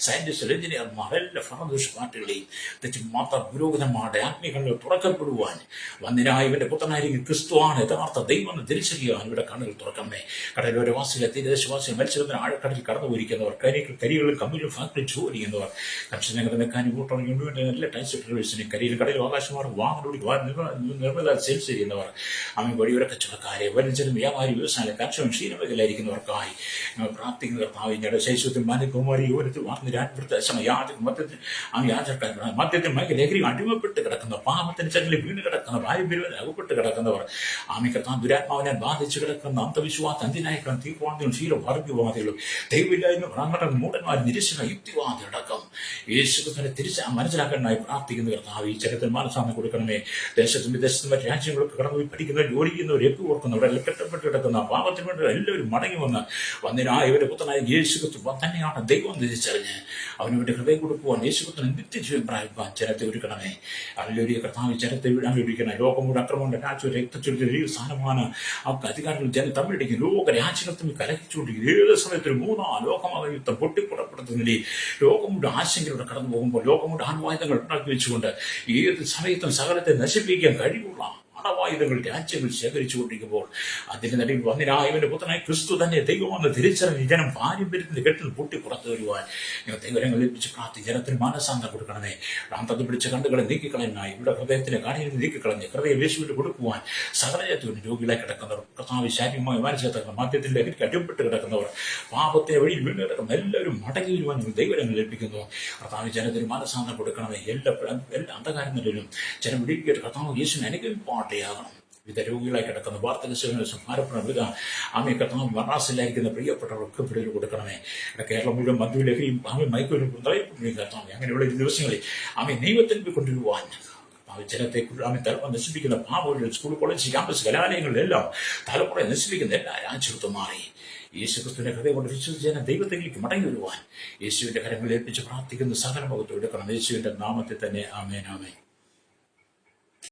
സയന്റിസ്റ്റ്, എഞ്ചിനീയർമാർ, എല്ലാ ഭരണദോഷ പാർട്ടികളെയും തെറ്റി മത പുരോഹിതന്മാരുടെ ആത്മീയങ്ങളിൽ തുറക്കപ്പെടുവാൻ വന്ദനായവന്റെ പുത്രനായിരിക്കും ക്രിസ്തുവാണ് യഥാർത്ഥ ദൈവം എന്ന് തിരിച്ചറിയാൻ ഇവിടെ കണ്ണുകൾ തുറക്കണമേ. കടലോര വാസികളെ, തീരദേശവാസികൾ, മത്സ്യബന്ധന ആഴക്കടലിൽ കടന്നു പോയിരിക്കുന്നവർ, കരികളിൽ കമ്പിലും ഫാക്ടറി ജോലി ചെയ്യുന്നവർ, കർഷകരുടെ മെക്കാനി കൂട്ടം യൂണിയൻ എല്ലാ ടൈസിനും കരിയിൽ കടലിൽ ആകാശമാർ വാഹനോടി നിർമ്മല സെയിൽസ് ചെയ്യുന്നവർ, അവൻ വഴിയോര കച്ചവടക്കാരെ, വൻചലും വ്യാപാരി, വ്യവസായ, കർഷകൻ, ക്ഷീരമേഖലയായിരിക്കുന്നവർക്കായി പ്രാർത്ഥിക്കുന്ന കർത്താവ്, ഞങ്ങളുടെ ശൈശവത്തിൽ മാനികുമാരി യുവനത്തിൽ മദ്യത്തിൽ ലഹരി അടിമപ്പെട്ട് കിടക്കുന്ന, പാപത്തിന് ചങ്ങലിൽ വീണ് കിടക്കുന്ന, പാരമ്പര്യത്തിൽ അകപ്പെട്ട് കിടക്കുന്നവർ, ആമിക്കത്താൻ ദുരാത്മാവിനെ ബാധിച്ചു കിടക്കുന്ന അന്ധവിശ്വാസ, അന്തിനായകളും, തീവ്രവാദികളും, ക്ഷീരഭാർഗ്യവാദികളും, ദൈവമില്ലായ്മ, ഭ്രാന്തൻ, മൂടന്മാർ, നിരീശ്വര, യുക്തിവാദികളടക്കം യേശുക്രിസ്തുവിനെ മനസ്സിലാക്കാനായി പ്രാർത്ഥിക്കുന്ന കർത്താവ്, ഈ ചരിത്രത്തിൽ മാനസാന്തരം കൊടുക്കണമേ. ദേശത്തും വിദേശത്തും മറ്റ് രാജ്യങ്ങളൊക്കെ കടന്നു പഠിക്കുന്നവർ, ജോലി ചെയ്യുന്നവർ, എപ്പി ഓർക്കുന്നവർ, എല്ലാം കെട്ടപ്പെട്ട് കിടക്കുന്ന പാപത്തിന് വേണ്ടി എല്ലാവരും മടങ്ങി വന്ന് വന്നതിനായവരുടെ പുത്രനായ യേശുക്രിസ്തു തന്നെയാണ് ദൈവം തിരിച്ചറിഞ്ഞ് അവന് വേണ്ടി ഹൃദയം കൊടുക്കുവാൻ, യേശുക്രിസ്തുവിനെ നിത്യജീവൻ പ്രാപിപ്പാൻ ജനത്തെ ഒരുക്കണമേ. അതിലൊരു കർത്താവ് ജനത്തെ വിടാനൊരുക്കണം. ലോകമുടെ അക്രമമുണ്ട്, രാജ്യം, രക്തച്ചൊരിച്ചിൽ, സ്ഥാനമാന അധികാരികൾ ജനം തമ്മിലടിക്കും, ലോക രാജ്യങ്ങൾ തമ്മിൽ കലഹിച്ചുകൊണ്ടിരിക്കും. ഏത് സമയത്തൊരു 3-ാം ലോകമായ യുദ്ധം പൊട്ടിപ്പുറപ്പെടുത്തുന്നതിൽ ലോകമുടെ ആശങ്കയിലൂടെ കടന്നു പോകുമ്പോൾ, ലോകമുടെ ആൺവായുധങ്ങൾ ഉണ്ടാക്കി വെച്ചുകൊണ്ട് ഏത് സമയത്തും സകലത്തെ നശിപ്പിക്കാൻ കഴിവുള്ള ആണവായുധങ്ങൾ രാജ്യങ്ങൾ ശേഖരിച്ചുകൊണ്ടിരിക്കുമ്പോൾ അതിന്റെ നടുവിൽ വന്നിനായവന്റെ പുത്രനായ ക്രിസ്തു തന്നെ ദൈവമെന്ന് തിരിച്ചറിഞ്ഞ് ജനം പാരമ്പര്യത്തിന് കെട്ടിൽ പൊട്ടി പുറത്തു വരുവാൻ നിങ്ങൾ ദൈവങ്ങൾ ഏൽപ്പിച്ച് പ്രാർത്ഥി. ജനത്തിന് മാനസാന്തരം കൊടുക്കണമേ. ഭ്രാന്തത പിടിച്ച കണ്ടുകളെ നീക്കിക്കളയുന്നായി ഇവിടെ ഹൃദയത്തിന്റെ കാര്യങ്ങൾ നീക്കിക്കളഞ്ഞ് ഹൃദയ യേശുവിന് കൊടുക്കുവാൻ സകലജത്തിന് രോഗികളെ കിടക്കുന്നവർ, കർത്താവ് ശാരീരികമായി മാനസികത മദ്യത്തിന്റെ ലഹരിക്ക് അടിമപ്പെട്ട് കിടക്കുന്നവർ, പാപത്തെ വഴിയിൽ വീണ് കിടക്കുന്ന എല്ലാവരും മടങ്ങി വരുവാൻ നിങ്ങൾ ദൈവങ്ങൾ ഏൽപ്പിക്കുന്നു. കർത്താവ് ജനത്തിന് മാനസാന്തരം കൊടുക്കണമേ. എല്ലാ അന്ധകാരങ്ങളിലും ജനം വിളിക്കുക കർത്താവ് യേശുവിനെ അനുഗ്രഹിപ്പാട്ടയാകണം. വിവിധ രോഗികളായി കിടക്കുന്ന വാർത്തകശങ്ങൾ സംഹാരപ്പെടുക. ആമെ കർത്താവ് മദ്രാസിലായിരിക്കുന്ന പ്രിയപ്പെട്ടവർക്ക് പിടിയിൽ കൊടുക്കണമേ. ഇവിടെ കേരളം മുഴുവൻ മദ്യലഹരിയും ആമെ മയക്കും കർത്താവ് അങ്ങനെയുള്ള ദിവസങ്ങളിൽ ആമെ ദൈവത്തിൽ കൊണ്ടുവരുവാൻ ജനത്തെ ആമെ തലമുറ നശിപ്പിക്കുന്ന പാവകൾ, സ്കൂൾ, കോളേജ്, ക്യാമ്പസ്, കലാലയങ്ങളിലെല്ലാം തലമുറ നശിപ്പിക്കുന്ന എല്ലാ രാജ്യത്തും മാറി യേശുക്രിസ്തുവിന്റെ ഹൃദയം കൊണ്ട് വിശ്വസിച്ച ദൈവത്തിലേക്ക് മടങ്ങി വരുവാൻ യേശുവിന്റെ കരങ്ങളിൽ ഏൽപ്പിച്ച് പ്രാർത്ഥിക്കുന്ന സകല മുഖത്ത് എടുക്കണം. യേശുവിന്റെ നാമത്തിൽ തന്നെ ആമേൻ, ആമേൻ.